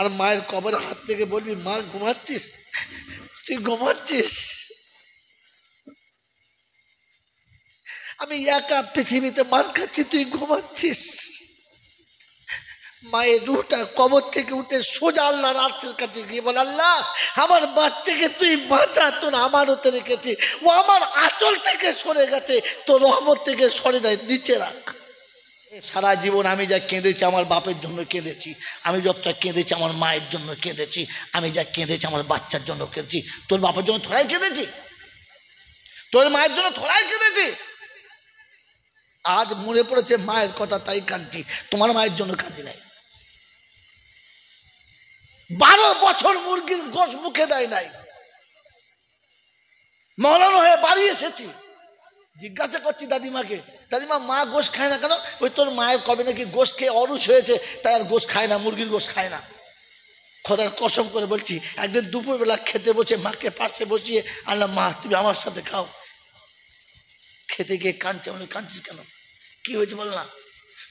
আর মায়ের কবরে হাত থেকে বলবি, মা ঘুমাচ্ছিস? তুই ঘুমাচ্ছিস? আমি একা পৃথিবীতে মার খাচ্ছি, তুই ঘুমাচ্ছিস? মায়ের রূহটা কবর থেকে উঠে সোজা আল্লাহর আরশের কাছে গিয়ে বলে, আল্লাহ আমার বাচ্চাকে তুই বাঁচা, তোর আমানতে রেখেছি, ও আমার আঁচল থেকে সরে গেছে, তোর রহমত থেকে সরে নাই, নিচে রাখ। সারা জীবন আমি যা কেঁদেছি আমার বাপের জন্য কেঁদেছি, আমি যতটা কেঁদেছি আমার মায়ের জন্য কেঁদেছি, আমি যা কেঁদেছি আমার বাচ্চার জন্য কেঁদেছি। তোর বাপের জন্য থোড়াই কেঁদেছি? তোর মায়ের জন্য থোড়াই কেঁদেছি? আজ মনে পড়েছে মায়ের কথা তাই কাঁদছি, তোমার মায়ের জন্য কাঁদি নাই। 12 বছর মুরগির গোশ মুখে দেয় নাই, মৌলানা হয়ে বাড়ি এসেছি, জিজ্ঞাসা করছি দাদিমাকে, দাদিমা মা গোশ খায় না কেন? ওই তোর মায়ের কবে নাকি গোশ খেয়ে অরুষ হয়েছে, তাই আর গোশ খায় না, মুরগির গোশ খায় না। খোদার কসম করে বলছি, একদিন দুপুরবেলা খেতে বসে মাকে পাশে বসিয়ে আনলাম, মা তুমি আমার সাথে খাও। খেতে গিয়ে কাঁদছে, বলে কাঁদছিস কেন, কি হয়েছে বল না?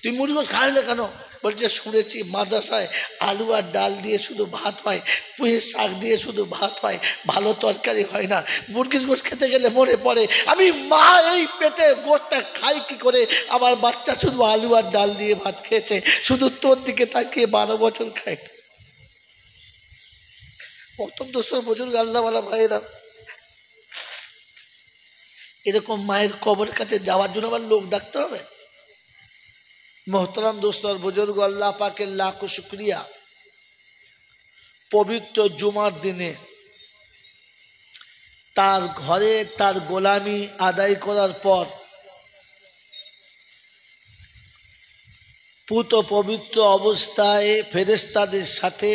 তুই মুরগি গোশ খায় না কেন? বলছে শুনেছি মাদ্রাসায় আলু আর ডাল দিয়ে শুধু ভাত হয়, পুঁইয়ের শাক দিয়ে শুধু ভাত হয়, ভালো তরকারি হয় না। মুরগির গোশ খেতে গেলে মনে পড়ে আমি মা এই পেটে গোশটা খাই কি করে, আমার বাচ্চা শুধু আলু আর ডাল দিয়ে ভাত খেয়েছে, শুধু তোর দিকে তাকিয়ে 12 বছর খায়। প্রথম দোস্তর বুজুর্গ আল্লাহওয়ালা ভাইয়েরা, এরকম মায়ের কবরের কাছে যাওয়ার জন্য আবার লোক ডাকতে হবে? মোহতরম দোস্তর বুজুর্গ, আল্লাহ পাকের লাখো শুকরিয়া, পবিত্র জুমার দিনে তার ঘরে তার গোলামি আদায় করার পর পুত পবিত্র অবস্থায় ফেরেশতাদের সাথে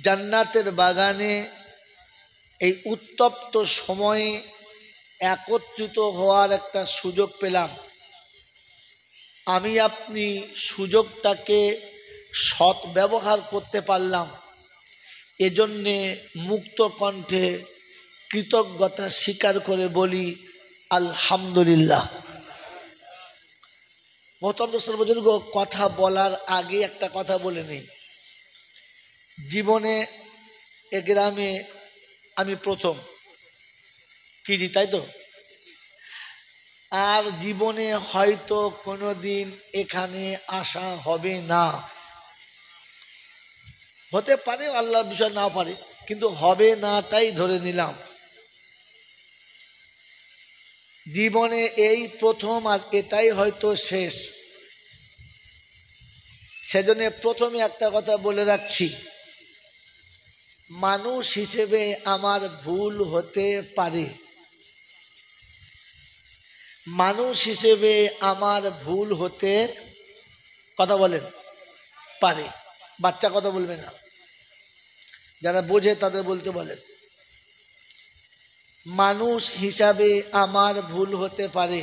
জান্নাতের বাগানে এই উত্তপ্ত সময়ে একত্রিত হওয়ার একটা সুযোগ পেলাম। আমি আপনি সুযোগটাকে সৎ ব্যবহার করতে পারলাম, এজন্যে মুক্ত কণ্ঠে কৃতজ্ঞতা স্বীকার করে বলি আলহামদুলিল্লাহ। মোহতরম দোস্তর বুজুর্গ, কথা বলার আগে একটা কথা বলে নিই। জীবনে এ গ্রামে আমি প্রথম কি জি, তাই তো? আর জীবনে হয়তো কোনোদিন এখানে আসা হবে না, হতে পারে আল্লাহর বিষয় না পারে, কিন্তু হবে না তাই ধরে নিলাম। জীবনে এই প্রথম, আর এটাই হয়তো শেষ। সেজন্য প্রথমে একটা কথা বলে রাখছি, মানুষ হিসেবে আমার ভুল হতে পারে, মানুষ হিসেবে আমার ভুল হতে কথা বলেন পারে। বাচ্চা কথা বলবে না, যারা বোঝে তাদের বলতে বলেন। মানুষ হিসাবে আমার ভুল হতে পারে,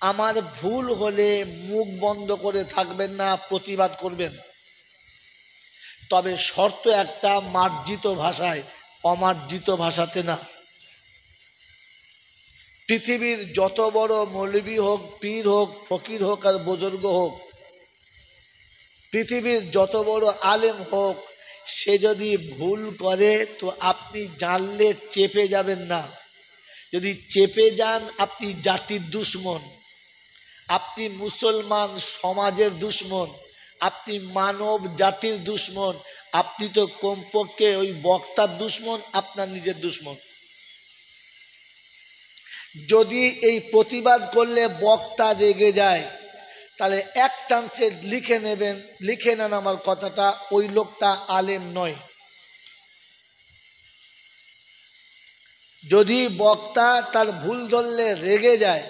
আমার ভুল হলে মুখ বন্ধ করে থাকবেন না, প্রতিবাদ করবেন। তবে শর্ত একটা, মার্জিত ভাষায়, অমার্জিত ভাষাতে না। পৃথিবীর যত বড় মৌলবী হোক, পীর হোক, ফকির হোক আর বুজুর্গ হোক, পৃথিবীর যত বড় আলেম হোক, সে যদি ভুল করে তো আপনি জানলে চেপে যাবেন না। যদি চেপে যান আপনি জাতির দুশ্মন, আপনি মুসলমান সমাজের দুশ্মন, আপনি মানব জাতির দুশ্মন, আপনি তো কমপক্ষে ওই বক্তার দুশ্মন, আপনার নিজের দুশ্মন। যদি এই প্রতিবাদ করলে বক্তা রেগে যায়, তাহলে এক চান্সে লিখে নেবেন, লিখে নেন আমার কথাটা, ওই লোকটা আলেম নয়। যদি বক্তা তার ভুল ধরলে রেগে যায়,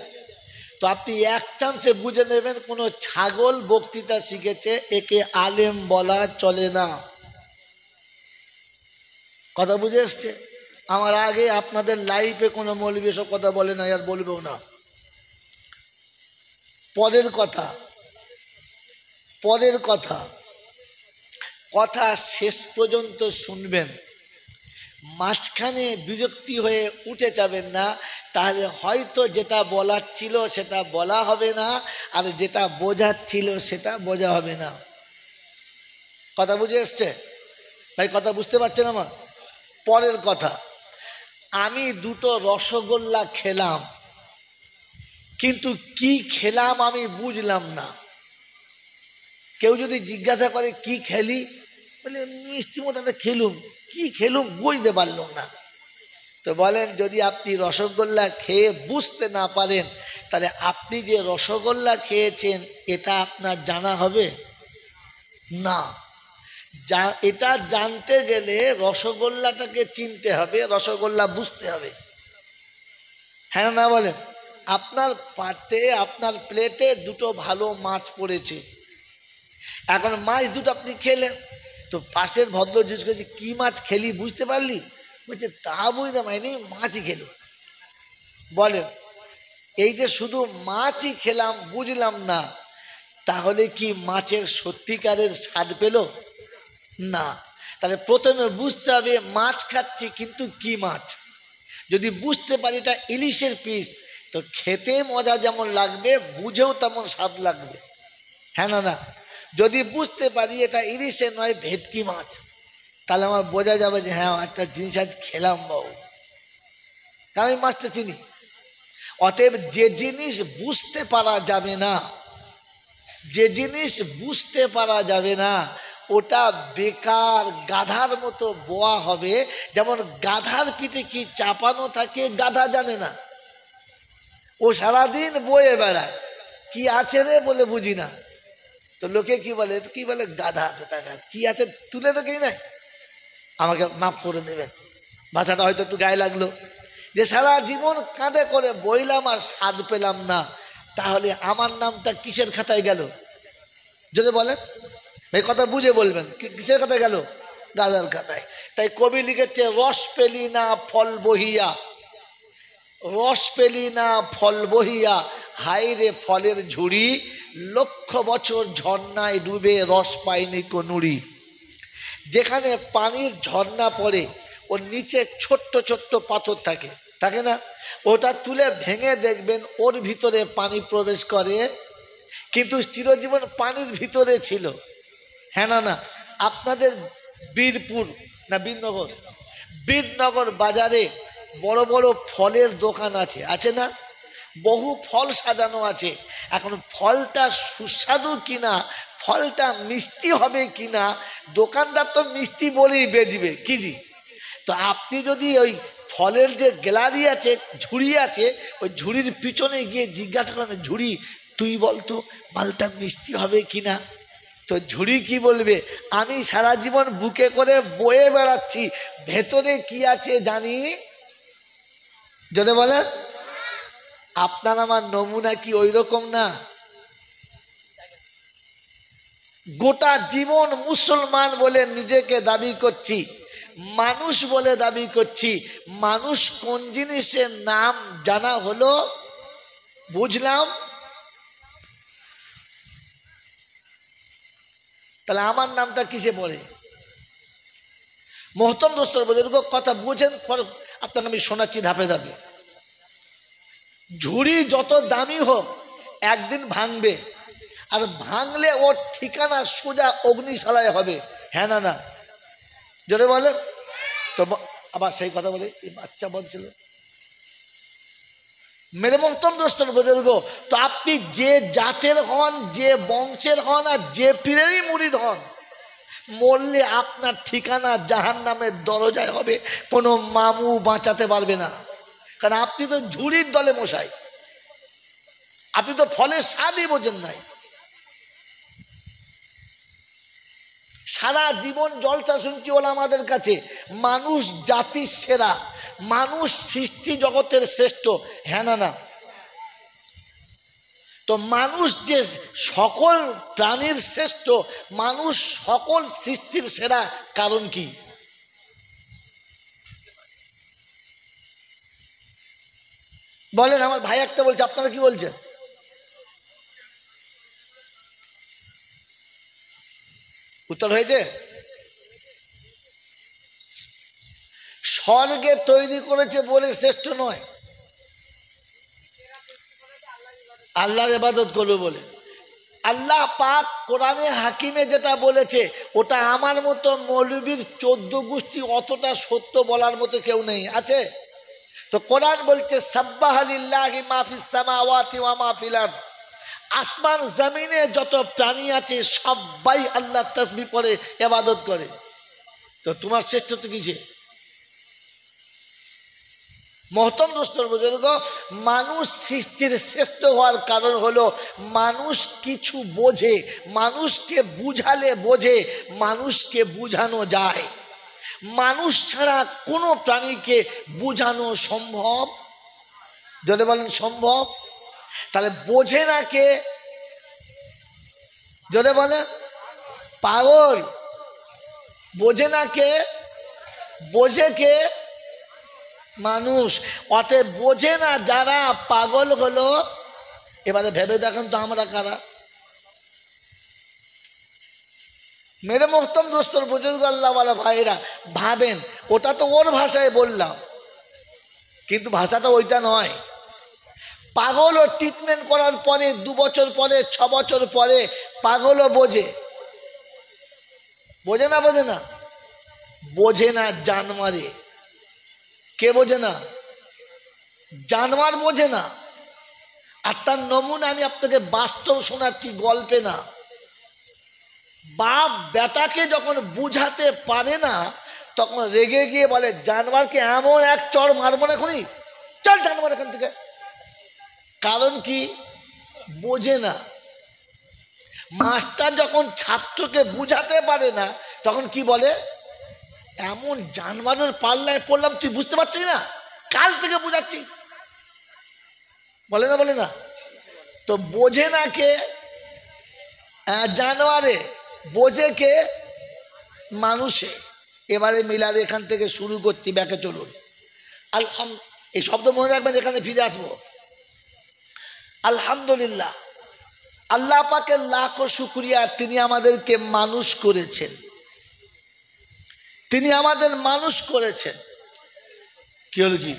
তো আপনি এক চান্সে বুঝে নেবেন কোনো ছাগল বক্তৃতা শিখেছে, একে আলেম বলা চলে না। কথা বুঝে এসছে? আমার আগে আপনাদের লাইফে কোনো মৌলবী এসব কথা বলে না, আর বলবেও না। পরের কথা, পরের কথা, কথা শেষ পর্যন্ত শুনবেন, মাঝখানে বিরক্তি হয়ে উঠে যাবেন না, তাহলে হয়তো যেটা বলার ছিল সেটা বলা হবে না, আর যেটা বোঝার ছিল সেটা বোঝা হবে না। কথা বুঝে এসছে ভাই? কথা বুঝতে পারছেন আমার? পরের কথা, আমি দুটো রসগোল্লা খেলাম, কিন্তু কি খেলাম আমি বুঝলাম না। কেউ যদি জিজ্ঞাসা করে কি খেলি, বলে মিষ্টি মতো একটা খেলুম, কি খেলুম বুঝতে পারলাম না। তো বলেন, যদি আপনি রসগোল্লা খেয়ে বুঝতে না পারেন, তাহলে আপনি যে রসগোল্লা খেয়েছেন এটা আপনার জানা হবে না। এটা জানতে গেলে রসগোল্লাটাকে চিনতে হবে, রসগোল্লা বুঝতে হবে। হ্যাঁ না বলেন? আপনার পাতে, আপনার প্লেটে দুটো ভালো মাছ পড়েছে, এখন মাছ দুটো আপনি খেলেন, তো পাশের ভদ্র জিজ্ঞেস করেছে কি মাছ খেলি, বুঝতে পারলি? বলছে তা বুঝতে পারিনি, মাছই খেলো। বলেন, এই যে শুধু মাছই খেলাম বুঝলাম না, তাহলে কি মাছের সত্যিকারের স্বাদ পেল না? তাহলে প্রথমে বুঝতে হবে মাছ খাচ্ছি, কিন্তু কি মাছ। যদি বুঝতে পারি এটা ইলিশের পিস, তো খেতে মজা যেমন লাগবে বুঝেও তেমন স্বাদ লাগবে। হ্যাঁ না না? যদি বুঝতে পারি এটা ইলিশে নয় ভেটকি মাছ, তাহলে আমার বোঝা যাবে যে হ্যাঁ একটা জিনিস আজ খেলাম বাবু, কারণ আমি মাছটা চিনি। অতএব যে জিনিস বুঝতে পারা যাবে না, যে জিনিস বুঝতে পারা যাবে না, ওটা বেকার গাধার মতো বোয়া হবে। যেমন গাধার পিঠে কি চাপানো থাকে গাধা জানে না, ও সারাদিন বয়ে বেড়ায়, কি আছে রে বলে বুঝি না। তো লোকে কি বলে, কি বলে গাধা কোথাকার, কি আছে তুলে দেখেই নাই। আমাকে মাফ করে দেবেন, ভাষাটা হয়তো একটু গায়ে লাগলো। যে সারা জীবন কাঁধে করে বইলাম আর স্বাদ পেলাম না, তাহলে আমার নামটা কিসের খাতায় গেল? যদি বলেন এই কথা বুঝে বলবেন, কিসের খাতায় গেল? গাধার খাতায়। তাই কবি লিখেছে রস পেলি না ফল বহিয়া, রস পেলি না ফল বহিয়া, হাই রে ফলের ঝুড়ি, লক্ষ বছর ঝর্ণায় ডুবে রস পায়নি কোনুড়ি। যেখানে পানির ঝর্ণা পড়ে ওর নিচে ছোট্ট ছোট্ট পাথর থাকে, থাকে না? ওটা তুলে ভেঙে দেখবেন ওর ভিতরে পানি প্রবেশ করে, কিন্তু চিরজীবন পানির ভিতরে ছিল। হ্যাঁ না না? আপনাদের বীরপুর না বীরনগর, বীরনগর বাজারে বড় বড় ফলের দোকান আছে, আছে না? বহু ফল সাজানো আছে। এখন ফলটা সুস্বাদু কিনা, ফলটা মিষ্টি হবে কিনা, দোকানদার তো মিষ্টি বলেই বেচবে কি জি। তো আপনি যদি ওই ফলের যে গ্যালারি আছে, ঝুড়ি আছে, ওই ঝুড়ির পিছনে গিয়ে জিজ্ঞাসা করেন, ঝুড়ি তুই বলতো মালটা মিষ্টি হবে কিনা, তো ঝুড়ি কি বলবে, আমি সারা জীবন বুকে করে বয়ে বেড়াচ্ছি, ভেতরে কি আছে জানি। যদি বলেন আপনার আমার নমুনা কি ওই রকম না? গোটা জীবন মুসলমান বলে নিজেকে দাবি করছি, মানুষ বলে দাবি করছি, মানুষ কোন জিনিসের নাম জানা হলো বুঝলাম, তাহলে আমার নামটা কিসে পড়ে? মোহতম দোস্তর বলে কথা বুঝেন, আপনাকে আমি শোনাচ্ছি ধাপে ধাপে। ঝুড়ি যত দামি হোক একদিন ভাঙবে, আর ভাঙলে ওর ঠিকানা সোজা অগ্নিশালায় হবে। হ্যাঁ না না? জোরে বলে। তো আবার সেই কথা বলে বাচ্চা বলছিল মেরে মোহতম দোস্তর বুজুর্গ, তো আপনি যে জাতের হন, যে বংশের হন, আর যে পীরেরই মুরিদ হন, মরলে আপনার ঠিকানা জাহান্নামের দরজায় হবে, কোনো মামু বাঁচাতে পারবে না। কারণ আপনি তো ঝুড়ির দলে মশাই, আপনি তো ফলের স্বাদই বোঝেন নাই। সারা জীবন জলসা শুনছি ওলা আমাদের কাছে, মানুষ জাতির সেরা, মানুষ সৃষ্টি জগতের শ্রেষ্ঠ। হ্যাঁ না না? তো মানুষ যে সকল প্রাণীর শ্রেষ্ঠ, মানুষ সকল সৃষ্টির সেরা, কারণ কি? বলেন। আমার ভাই একটা বলছে, আপনারা কি বলছেন? উত্তর হয়েছে? স্বর্গে তৈরি করেছে বলে শ্রেষ্ঠ নয়, আল্লাহর ইবাদত করবে বলে। আল্লাহ পাক কোরআনে হাকিমে যেটা বলেছে ওটা আমার মতো মৌলবীর 14 গোষ্ঠী অতটা সত্য বলার মতো কেউ নেই, আছে? তো কোরআন বলছে সাব্বাহা লিল্লাহি মা ফিস সামাওয়াতি ওয়া মা ফিল আরদ, আসমান জমিনে যত প্রাণী আছে সবাই আল্লাহর তাসবিহ পড়ে ইবাদত করে। তো তোমার শ্রেষ্ঠত্ব কিসে? মহতম দোস্তর বুজুর্গ, মানুষ সৃষ্টির শ্রেষ্ঠ হওয়ার কারণ হলো মানুষ কিছু বোঝে, মানুষকে বুঝালে বোঝে, মানুষকে বুঝানো যায়। মানুষ ছাড়া কোনো প্রাণীকে বুঝানো সম্ভব? যদি বলেন সম্ভব, তাহলে বোঝে না কে? যদি বলেন পাগল। বোঝে না কে? বোঝে কে? মানুষ। অতএব বোঝে না যারা পাগল হলো। এবারে ভেবে দেখেন তো আমরা কারা? মেরে মোহতম দোস্তর বুজুর্গ আল্লাহওয়ালা ভাইরা, ভাবেন ওটা তো ওর ভাষায় বললাম, কিন্তু ভাষাটা ওইটা নয়। পাগলও ট্রিটমেন্ট করার পরে 2 বছর পরে 6 বছর পরে পাগলও বোঝে। বোঝে না? বোঝে না? বোঝে না জানমারে। কে বোঝে না? জানোয়ার বোঝে না। আর তার নমুনা আমি আপনাকে বাস্তব শোনাচ্ছি, গল্পে না। বাপ বেটাকে যখন বুঝাতে পারে না তখন রেগে গিয়ে বলে জানোয়ারকে এমন এক চড় মারবো না এখনই, চল জানোয়ার এখান থেকে। কারণ কি? বোঝে না। মাস্টার যখন ছাত্রকে বুঝাতে পারে না তখন কি বলে, এমন জানোয়ারের পাল্লায় পড়লাম তুই বুঝতে পারছিস না, কাল থেকে বুঝাচ্ছি। বলে না? বলে না? তো বোঝে না কে? জানোয়ারে। বোঝে কে? মানুষে। এবারে মিলাদ এখান থেকে শুরু করছি, ব্যাকে চলুন। এই শব্দ মনে রাখবেন, এখানে ফিরে আসবো। আলহামদুলিল্লাহ, আল্লাহ পাকের লাখো শুকরিয়া, তিনি আমাদেরকে মানুষ করেছেন। তিনি আমাদের মানুষ করেছেন। কি হলো? কি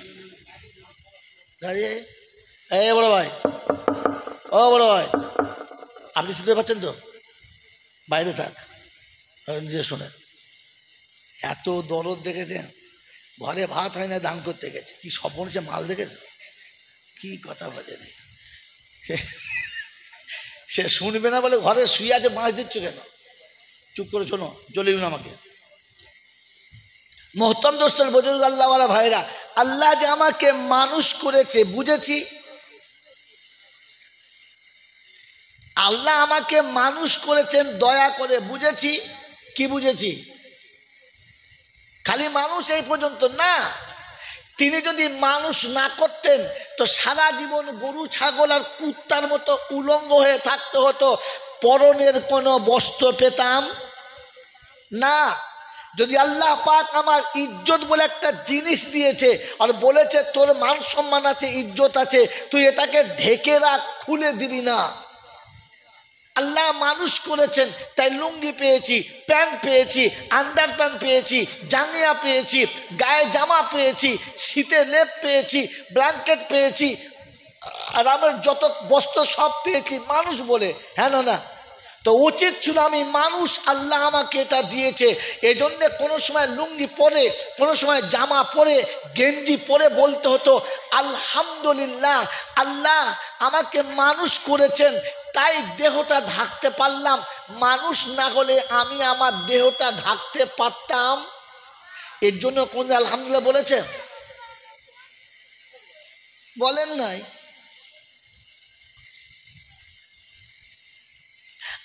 বড় ভাই, ও বড় ভাই, আপনি শুনতে পাচ্ছেন তো? বাইরে থাক, নিজে শোনেন। এত দরদ দেখেছেন, ঘরে ভাত হয় না, দান করতে গেছে। কি স্বপ্ন সে মাল দেখেছে, কি কথা বলে রে। সে শুনবে না বলে ঘরে শুয়ে আছে, মাছ দিচ্ছ কেন? চুপ করে শোনো, চলে না আমাকে। মোহতম দোস্তর বুজুর্গ আল্লাহওয়ালা ভাইরা, আল্লাহ যে আমাকে মানুষ করেছে বুঝেছি। আল্লাহ আমাকে মানুষ করেছেন দয়া করে, বুঝেছি। কি বুঝেছি? খালি মানুষ এই পর্যন্ত না। তিনি যদি মানুষ না করতেন তো সারা জীবন গরু ছাগল আর কুত্তার মতো উলঙ্গ হয়ে থাকতে হতো, পরনের কোনো বস্ত্র পেতাম না। যদি আল্লাহ পাক আমার ইজ্জত বলে একটা জিনিস দিয়েছে আর বলেছে তোর মান সম্মান আছে, ইজ্জত আছে, তুই এটাকে ঢেকে রাখ, খুলে দিবি না। আল্লাহ মানুষ করেছেন তাই লুঙ্গি পেয়েছি, প্যান্ট পেয়েছি, আন্ডার প্যান্ট পেয়েছি, জাঙ্গিয়া পেয়েছি, গায়ে জামা পেয়েছি, শীতে লেপ পেয়েছি, ব্ল্যাঙ্কেট পেয়েছি, আরামের যত বস্ত্র সব পেয়েছি মানুষ বলে। হ্যাঁ না? তো উচিত ছিল আমি মানুষ, আল্লাহ আমাকে এটা দিয়েছে। এই জন্যে কোনো সময় লুঙ্গি পরে, কোনো সময় জামা পরে, গেঞ্জি পরে বলতে হতো আলহামদুলিল্লাহ, আল্লাহ আমাকে মানুষ করেছেন তাই দেহটা ঢাকতে পারলাম। মানুষ না হলে আমি আমার দেহটা ঢাকতে পারতাম? এর জন্য কোন আলহামদুলিল্লাহ বলেছে? বলেন নাই?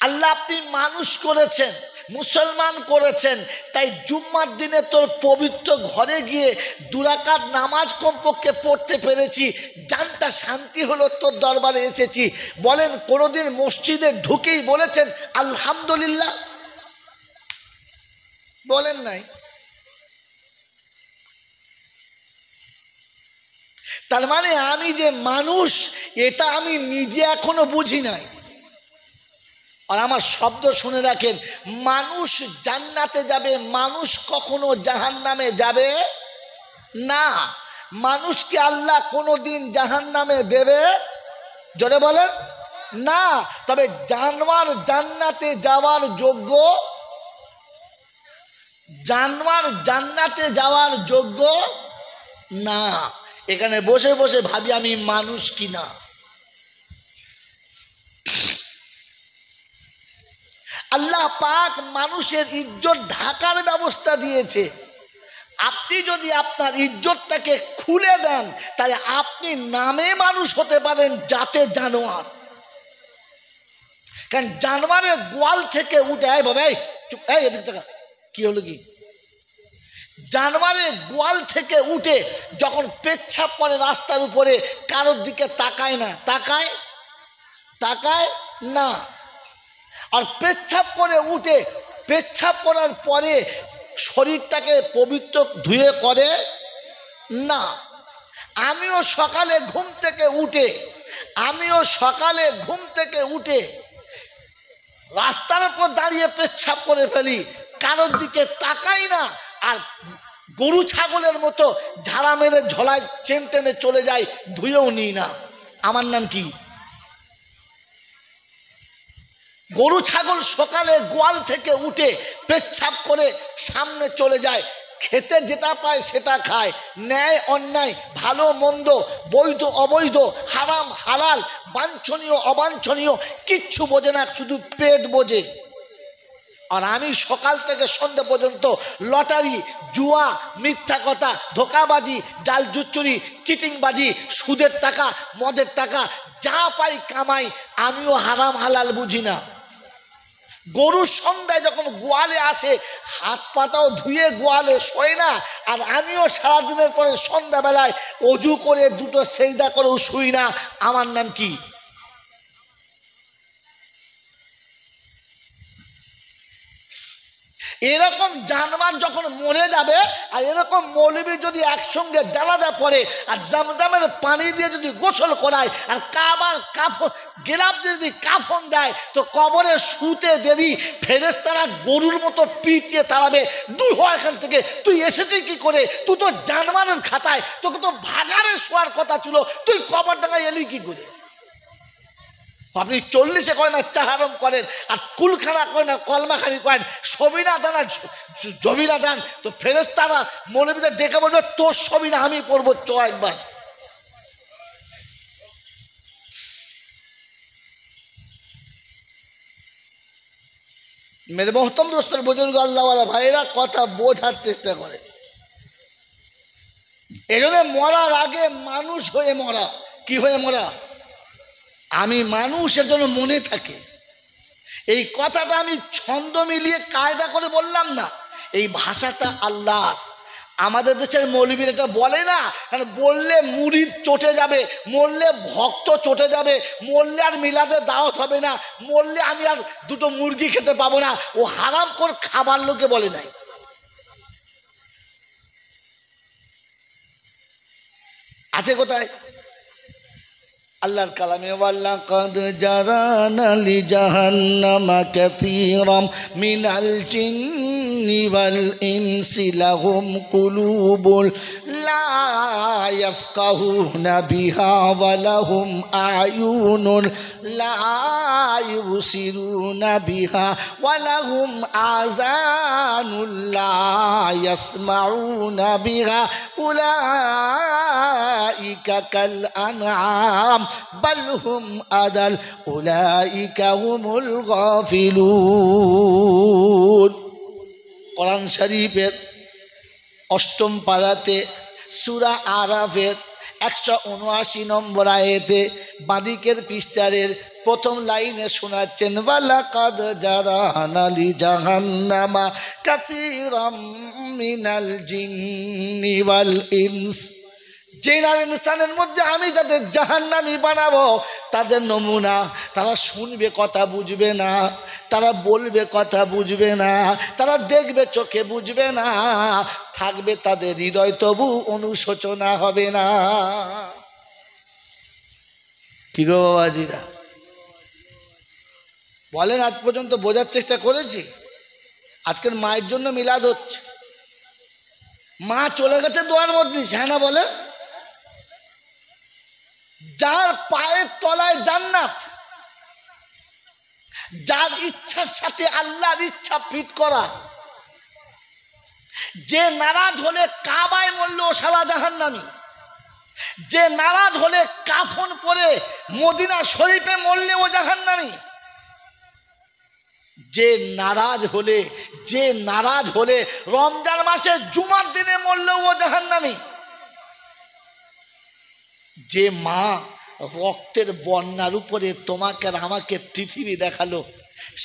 আল্লাহ আপনি মানুষ করেছেন, মুসলমান করেছেন, তাই জুম্মার দিনে তোর পবিত্র ঘরে গিয়ে 2 রাকাত নামাজ কমপক্ষে পড়তে পেরেছি, জানটা শান্তি হলো, তোর দরবারে এসেছি। বলেন কোনোদিন মসজিদে ঢুকেই বলেছেন আলহামদুলিল্লাহ? বলেন নাই? তার মানে আমি যে মানুষ এটা আমি নিজে এখনো বুঝি নাই। আর আমার শব্দ শুনে রাখেন, মানুষ জান্নাতে যাবে, মানুষ কখনো জাহান্নামে যাবে না। মানুষকে আল্লাহ কোনোদিন জাহান্নামে দেবে? জোরে বলেন। না, তবে জানোয়ার জান্নাতে যাওয়ার যোগ্য, জানোয়ার জান্নাতে যাওয়ার যোগ্য না। এখানে বসে বসে ভাবি আমি মানুষ কিনা। আল্লাহ পাক মানুষের ইজ্জত ঢাকার ব্যবস্থা দিয়েছে। আপনি যদি আপনার ইজ্জতটাকে খুলে দেন তাহলে আপনি নামে মানুষ হতে পারেন, জাতে জানোয়ার। কারণ জানোয়ারের গোয়াল থেকে উঠে, আয় বাবা চুপ, এই এদিক থেকে, কি হলো কি, জানোয়ারের গোয়াল থেকে উঠে যখন পেচ্ছাপ করে রাস্তার উপরে কারোর দিকে তাকায় না, তাকায় তাকায় না। আর পেচ্ছাপ করে উঠে পেচ্ছাপ করার পরে শরীরটাকে পবিত্র ধুয়ে করে না। আমিও সকালে ঘুম থেকে উঠে রাস্তার উপর দাঁড়িয়ে পেচ্ছাপ করে ফেলি, কারোর দিকে তাকাই না। আর গরু ছাগলের মতো ঝাড়া মেরে ঝোলায় চেন টেনে চলে যায়, ধুয়েও নিই না। আমার নাম কি? গরু ছাগল সকালে গোয়াল থেকে উঠে পেচ্ছাপ করে সামনে চলে যায়, খেতে যেটা পায় সেটা খায়, ন্যায় অন্যায় ভালো মন্দ বৈধ অবৈধ হারাম হালাল বাঞ্ছনীয় অবাঞ্ছনীয় কিচ্ছু বোঝে না, শুধু পেট বোঝে। আর আমি সকাল থেকে সন্ধ্যা পর্যন্ত লটারি, জুয়া, মিথ্যা কথা, ধোকাবাজি, জাল জুচ্চুরি, চিটিংবাজি, সুদের টাকা, মদের টাকা যা পাই কামাই, আমিও হারাম হালাল বুঝি না। গরু সন্ধ্যায় যখন গোয়ালে আসে হাত পাটাও ধুয়ে গোয়ালে শোয় না, আর আমিও সারাদিনের পরে সন্ধ্যাবেলায় অজু করে দুটো সেজদা করেও শুই না। আমার নাম কি? এরকম জানোয়ার যখন মরে যাবে, আর এরকম মৌলবী যদি একসঙ্গে জানাজা পড়ে আর জামজামের পানি দিয়ে যদি গোসল করায় আর কাবার গেলাপ যদি কাফন দেয়, তো কবরে শুতে দেরি ফেরেশতারা গরুর মতো পিটিয়ে তাড়াবে, দূর হয় এখান থেকে, তুই এসেছিস কি করে, তুই তো জানোয়ারের খাতায়, তোকে তো ভাগাড়ে শোয়ার কথা ছিল, তুই কবর ডাঙায় এলি কি করে? আপনি 40-এ করেন আর চাহারম করেন, আর কুলখানা করেন আর কলমাখানি করেন, সবিনা দান আর জবিনা দান, তো ফেরেশতারা মৌলবীদের ডেকে বলবে তোর সবিনা আমি পড়বো, চ একবার। মেরে মোহতম দোস্তর বুজুর্গ আল্লাহওয়ালা ভাইরা কথা বোঝার চেষ্টা করে। এজন্য মরার আগে মানুষ হয়ে মরা। কি হয়ে মরা? আমি মানুষের জন্য মনে থাকে। এই কথাটা আমি ছন্দ মিলিয়ে কায়দা করে বললাম না, এই ভাষাটা আল্লাহ। আমাদের দেশের মৌলবীরা এটা বলে না, কারণ বললে মুরিদ চটে যাবে, মরলে ভক্ত চটে যাবে, মরলে আর মিলাদে দাওয়াত হবে না, মরলে আমি আর দুটো মুরগি খেতে পাবো না। ও হারাম করে খাবার লোকে বলে নাই। আছে কোথায়? আল্লাহর কালামে ওয়ালাকাদ জারানা লি জাহান্নামা কাসীরাম মিনাল জিন্নি ওয়াল ইনসি লাহুম কুলুবুন লা ইয়াফকাহুনা বিহা ওয়া লাহুম আয়ুনুন লা ইউবসিরুনা বিহা ওয়া লাহুম আযানুন লা ইয়াসমাউনা বিহা উলাইকা কাল আনআম বাল হুম আদাল উলাইকা হুমুল গাফিলুন। কোরআন শরীফের ৮ম পারাতে সূরা আরাফের ১৭৯ নম্বর আয়াতে বাদিকের পৃষ্ঠারের প্রথম লাইনে শোনাচ্ছেন ওয়ালাকাদ জারানা লি জাহান্নামা কাসীরাম মিনাল জিন্নি ওয়াল ইনস। জিন আর ইনসানের মধ্যে আমি যাদের জাহান্নামী বানাবো তাদের নমুনা, তারা শুনবে কথা বুঝবে না, তারা বলবে কথা বুঝবে না, তারা দেখবে চোখে বুঝবে না, থাকবে তাদের হৃদয় তবু অনুশোচনা হবে না। কি গো বাবাজিরা বলেন, আজ পর্যন্ত বোঝার চেষ্টা করেছি? আজকের মায়ের জন্য মিলাদ হচ্ছে, মা চলে গেছে দোয়ার মধ্যে, হ্যাঁ না বলে? যার পায়ের তলায় জান্নাত, যার ইচ্ছার সাথে আল্লাহর ইচ্ছা ফিট করা। যে নারাজ হলে কাবায় মরলে ও সারা জাহান্নামী, যে নারাজ হলে কাফন পরে মদিনা শরীফে মরলে ও জাহান্নামী, যে নারাজ হলে রমজান মাসে জুমার দিনে মরলেও ও জাহান্নামী। যে মা রক্তের বন্যার উপরে তোমাকে আর আমাকে পৃথিবী দেখালো,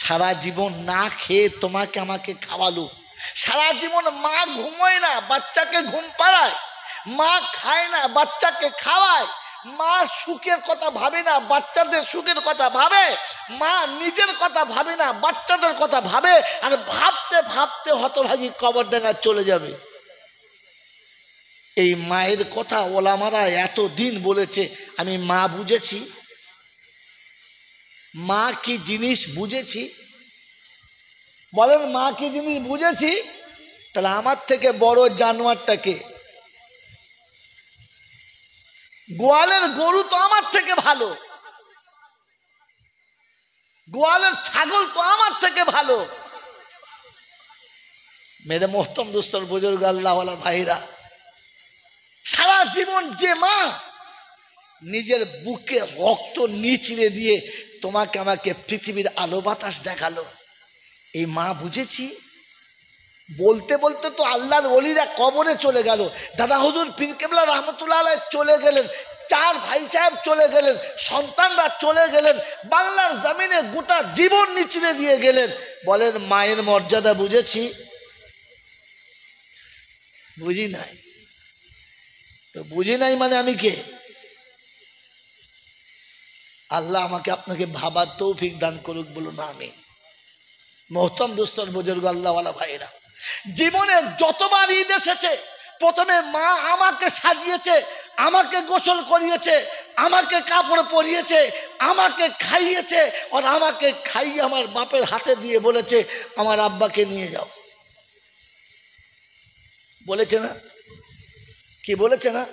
সারা জীবন না খেয়ে তোমাকে আমাকে খাওয়ালো, সারা জীবন মা ঘুমোয় না বাচ্চাকে ঘুম পাড়ায়, মা খায় না বাচ্চাকে খাওয়ায়, মা সুখের কথা ভাবে না বাচ্চাদের সুখের কথা ভাবে, মা নিজের কথা ভাবে না বাচ্চাদের কথা ভাবে, আর ভাবতে ভাবতে হতভাগী কবরডাঙ্গা চলে যাবে। এই মায়ের কথা ওলামারা এতদিন বলেছে, আমি মা বুঝেছি, মা কি জিনিস বুঝেছি। বলেন মা কি জিনিস বুঝেছি? তাহলে আমার থেকে বড় জানোয়ারটাকে, গোয়ালের গরু তো আমার থেকে ভালো, গোয়ালের ছাগল তো আমার থেকে ভালো। মেরে মোহতম দোস্তর বুজুর্গ আল্লাহওয়ালা ভাইরা, সারা জীবন যে মা নিজের বুকে রক্ত নিচড়ে দিয়ে তোমাকে আমাকে পৃথিবীর আলো বাতাস দেখালো, এই মা বুঝেছি। বলতে বলতে তো আল্লাহর ওলিরা কবরে চলে গেল, দাদা হুজুর পীর কেবলা রহমতুল্লাহ আলাইহি চলে গেলেন, 4 ভাই সাহেব চলে গেলেন, সন্তানরা চলে গেলেন, বাংলার জমিনে গোটা জীবন নিচড়ে দিয়ে গেলেন। বলেন মায়ের মর্যাদা বুঝেছি? বুঝি নাই। তো বুঝি নাই মানে আমি কে? আল্লাহ আমাকে আপনাকে ভাবার তৌফিক দান করুক, বলুন আমিন। মোহতরম দোস্তর বুজুর্গ আল্লাহওয়ালা ভাইরা, জীবনে যতবার ঈদ এসেছে প্রথমে মা আমাকে সাজিয়েছে, আমাকে গোসল করিয়েছে, আমাকে কাপড় পরিয়েছে, আমাকে খাইয়েছে, আর আমাকে খাইয়ে আমার বাপের হাতে দিয়ে বলেছে আমার আব্বাকে নিয়ে যাও। বলেছে না? কি বলেছে না?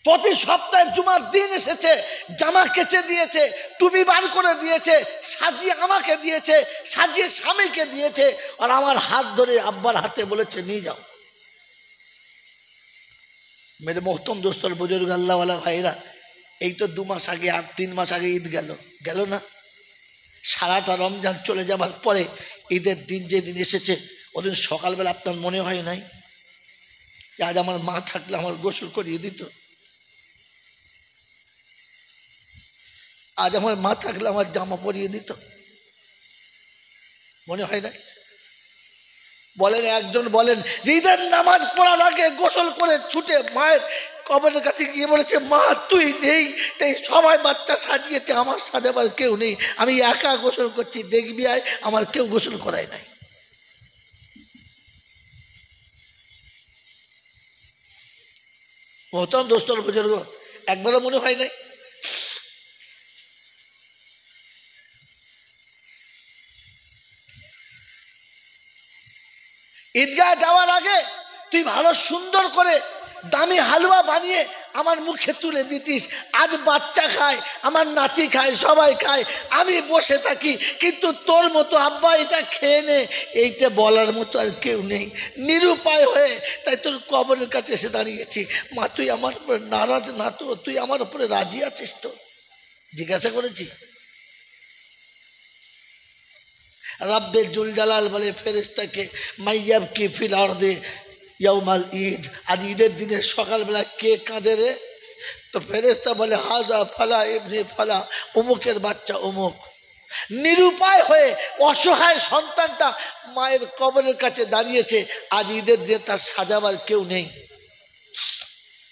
প্রতি সপ্তাহে জুমার দিন এসেছে, জামা কেচে দিয়েছে, টুপি বার করে দিয়েছে, সাজিয়ে আমাকে দিয়েছে, সাজিয়ে স্বামীকে দিয়েছে, আর আমার হাত ধরে আব্বার হাতে বলেছে নিয়ে যাও। মেরে মোহতম দোস্তর বুজুর্গ আল্লাহওয়ালা ভাইরা, এই তো 2 মাস আগে আর 3 মাস আগে ঈদ গেল না? সারাটা রমজান চলে যাবার পরে ঈদের দিন যেদিন এসেছে ওদিন সকালবেলা আপনার মনে হয় নাই আজ আমার মা থাকলে আমার গোসল করিয়ে দিত? আজ আমার মা থাকলে আমার জামা পরিয়ে দিত? মনে হয় না? বলেন একজন বলেন ঈদের নামাজ পড়ার আগে গোসল করে ছুটে মায়ের কবরের কাছে গিয়ে বলেছে মা তুই নেই, তাই সবাই বাচ্চা সাজিয়েছে, আমার সাজাবার কেউ নেই, আমি একা গোসল করছি, দেখবি আয় আমার কেউ গোসল করায় নাই। মোহতরম দোস্তর বুজুর্গ, একবারও মনে হয় নাই? ঈদগাহ যাওয়ার আগে তুই ভালো সুন্দর করে দামি হালুয়া বানিয়ে আমার মুখে তুলে দিতিস, আজ বাচ্চা খায়, আমার নাতি খায়, সবাই খায়, আমি বসে থাকি, কিন্তু তোর মতো আব্বা এটা খেয়ে নে এইটা বলার মতো আর কেউ নেই, নিরুপায় হয়ে তাই তোর কবরের কাছে এসে দাঁড়িয়েছি। মা তুই আমার উপরে নারাজ না তো? তুই আমার উপরে রাজি আছিস তো? জিজ্ঞাসা করেছি। রব্বে জুল জালাল বলে ফেরেশতাকে মাইয়াব কি ফিল আরদে ইয়াউমাল ঈদ, আজ ঈদের দিনের সকালবেলা কে কাঁদে রে? তো ফেরেশতা বলে হাজা ফালা ইবনে ফালা, অমুকের বাচ্চা অমুক। নিরুপায় হয়ে অসহায় সন্তানটা মায়ের কবরের কাছে দাঁড়িয়েছে, আজ ঈদের দিনে তার সাজাবার কেউ নেই।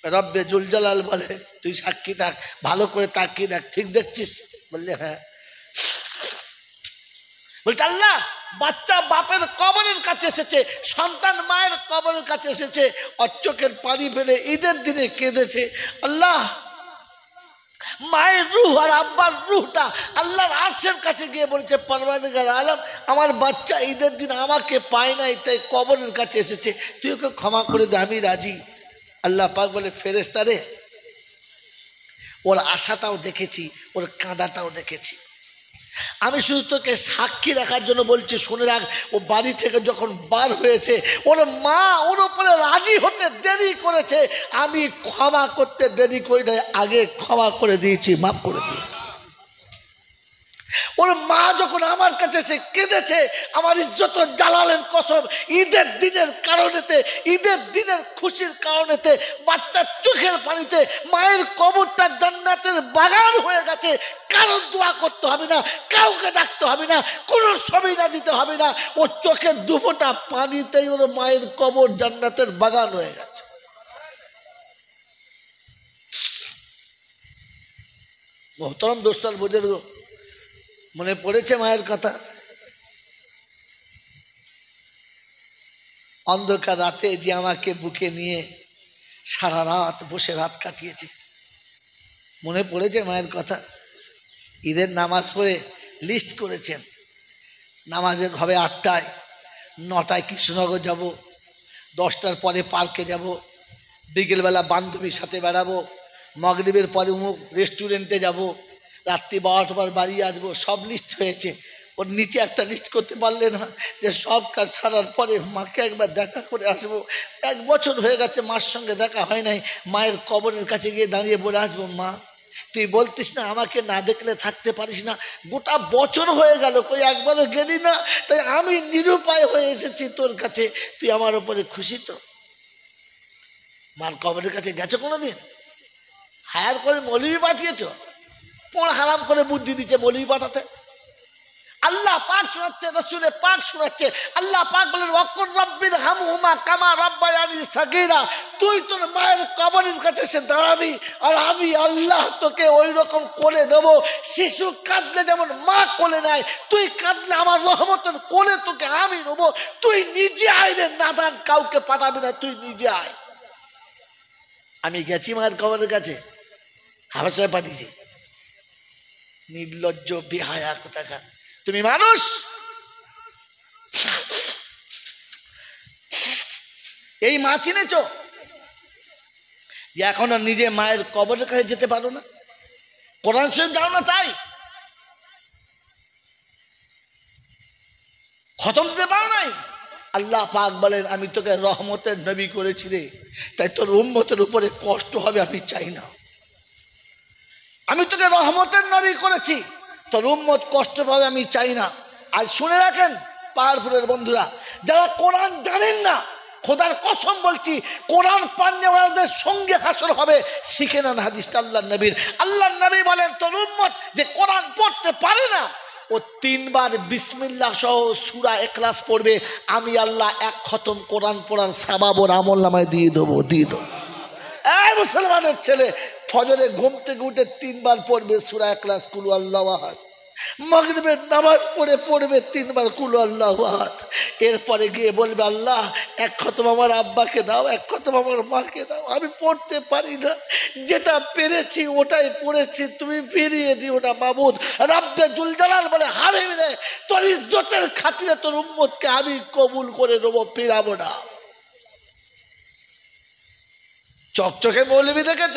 রব্বে জুল জালাল বলে তুই সাক্ষী থাক, ভালো করে তাকিয়ে দেখ, ঠিক দেখছিস? বললে হ্যাঁ। বলছে আল্লাহ বাচ্চা বাপের কবরের কাছে এসেছে, সন্তান মায়ের কবরের কাছে এসেছে, আর চোখের পানি ফেলে ঈদের দিনে কেঁদেছে। আল্লাহ মায়ের রূহ আর আব্বার রূহটা আল্লাহর আরশের কাছে গিয়ে বলেছে পরওয়ারদিগার আলম আমার বাচ্চা ঈদের দিন আমাকে পায় নাই, তাই কবরের কাছে এসেছে, তুই ওকে ক্ষমা করে দে, আমি রাজি। আল্লাহ পাক বলে ফেরেশতা রে, ওর আশাটাও দেখেছি, ওর কাঁদাটাও দেখেছি। আমি শুধু তোকে সাক্ষী রাখার জন্য বলছি, শুনে রাখ। ও বাড়ি থেকে যখন বার হয়েছে, ওর মা ওর উপরে রাজি হতে দেরি করেছে, আমি ক্ষমা করতে দেরি করি না, আগে ক্ষমা করে দিয়েছি, মাফ করে দিয়েছি। ওর মা যখন আমার কাছে সে কেঁদেছে, আমার ইজ্জত জালালের কসম, ঈদের দিনের কারণেতে, ঈদের দিনের খুশির কারণেতে, বাচ্চার চোখের পানিতে মায়ের কবরটা জান্নাতের বাগান হয়ে গেছে। কারণ দোয়া করতে হবে না, কাউকে ডাকতে হবে না, কোনো ছবি না দিতে হবে না, ও চোখের দুফোঁটা পানিতেই ওর মায়ের কবর জান্নাতের বাগান হয়ে গেছে। মোহতরম দোস্তার বুজুর্গ, মনে পড়েছে মায়ের কথা? অন্ধকার রাতে যে আমাকে বুকে নিয়ে সারা রাত বসে রাত কাটিয়েছে, মনে পড়েছে মায়ের কথা? ঈদের নামাজ পড়ে লিস্ট করেছেন, নামাজের হবে 8টায়, 9টায় কৃষ্ণনগর যাব, 10টার পরে পার্কে যাব, বিকেলবেলা বান্ধবীর সাথে বেড়াবো, মাগরিবের পরে অমুক রেস্টুরেন্টে যাব, রাত্রি 12টার বাড়ি আসবো। সব লিস্ট হয়েছে। ওর নিচে একটা লিস্ট করতে পারলে না যে সব কাজ সারার পরে মাকে একবার দেখা করে আসবো। 1 বছর হয়ে গেছে মার সঙ্গে দেখা হয় নাই, মায়ের কবরের কাছে গিয়ে দাঁড়িয়ে বলে আসবো, মা তুই বলতিস না আমাকে না দেখলে থাকতে পারিস না, গোটা বছর হয়ে গেল, কই একবারও গেলি না, তাই আমি নিরুপায় হয়ে এসেছি তোর কাছে, তুই আমার ওপরে খুশি তো? মার কবরের কাছে গেছো কোনোদিন? হায়ার করে মৌলবি পাঠিয়েছ? পড় হারাম করে বুদ্ধি দিচ্ছে মৌলবি পাঠাতে। আল্লাহ পাক শোনাচ্ছে, রাসূলে পাক শোনাচ্ছে। আল্লাহ পাক বলেন, ওয়াকুর রাব্বির হামহুমা কামা রাব্বায়ানি সাগীরা। তুই তোর মায়ের কবরের কাছে সে দাঁড়াবি, আর আমি আল্লাহ তোকে ওই রকম কোলে নেবো। শিশু কাঁদলে যেমন মা কোলে নেয়, তুই কাঁদলে আমার রহমতের কোলে তোকে আমি নেবো। তুই নিজে আয় রে নাদান, কাউকে পাঠাবি না, তুই নিজে আয়। আমি গেছি মায়ের কবরের কাছে, হাবাসায় পাঠিয়েছি। নির্লজ্জ বেহায়া কোথাকার তুমি মানুষ! এই মা চিনেছ যে এখনো নিজে মায়ের কবরের কাছে যেতে পারো না, কোরআন শরীফ যাও না, তাই খতম দিতে পারো নাই। আল্লাহ পাক বলেন, আমি তোকে রহমতের নবী করেছি রে, তাই তোর উম্মতের উপরে কষ্ট হবে আমি চাই না। আমি তোকে রহমতের নবী করেছি, তোর উম্মত কষ্ট পাবে আমি চাই না। আজ শুনে রাখেন পাহাড়পুরের বন্ধুরা, যারা কোরআন জানেন না, খোদার কসম বলছি, কোরআন পান্নেওয়ালাদের সঙ্গে হাসর হবে। শিখে নেন হাদিসটা আল্লাহ নবীর। আল্লাহ নবী বলেন, তোর উম্মত যে কোরআন পড়তে পারে না, ও 3 বার বিসমিল্লাহ সহ সূরা ইখলাস পড়বে, আমি আল্লাহ 1 খতম কোরআন পড়ার সওয়াব ওর আমলনামায় দিয়ে দেবো। এই মুসলমানের ছেলে, ফজরে ঘুম থেকে উঠে 3 বার পড়বে সূরা ইখলাস, কুল আল্লাহু আহাদ। মাগরিবের নামাজ পড়বে 3 বার কুল আল্লাহু আহাদ। এরপরে গিয়ে বলবে, আল্লাহ 1 খতম আমার আব্বাকে দাও, 1 খতম আমার মাকে দাও, আমি পড়তে পারি না, যেটা পেরেছি ওটাই পড়েছি, তুমি ফিরিয়ে দিও না মাবুদ। রাব্বে জুল জালাল বলে, হাবিব রে, তোর ইজ্জতের খাতিরে তোর উম্মতকে আমি কবুল করে নেবো, ফিরাবো না। চকচকে মৌলবি দেখেছ?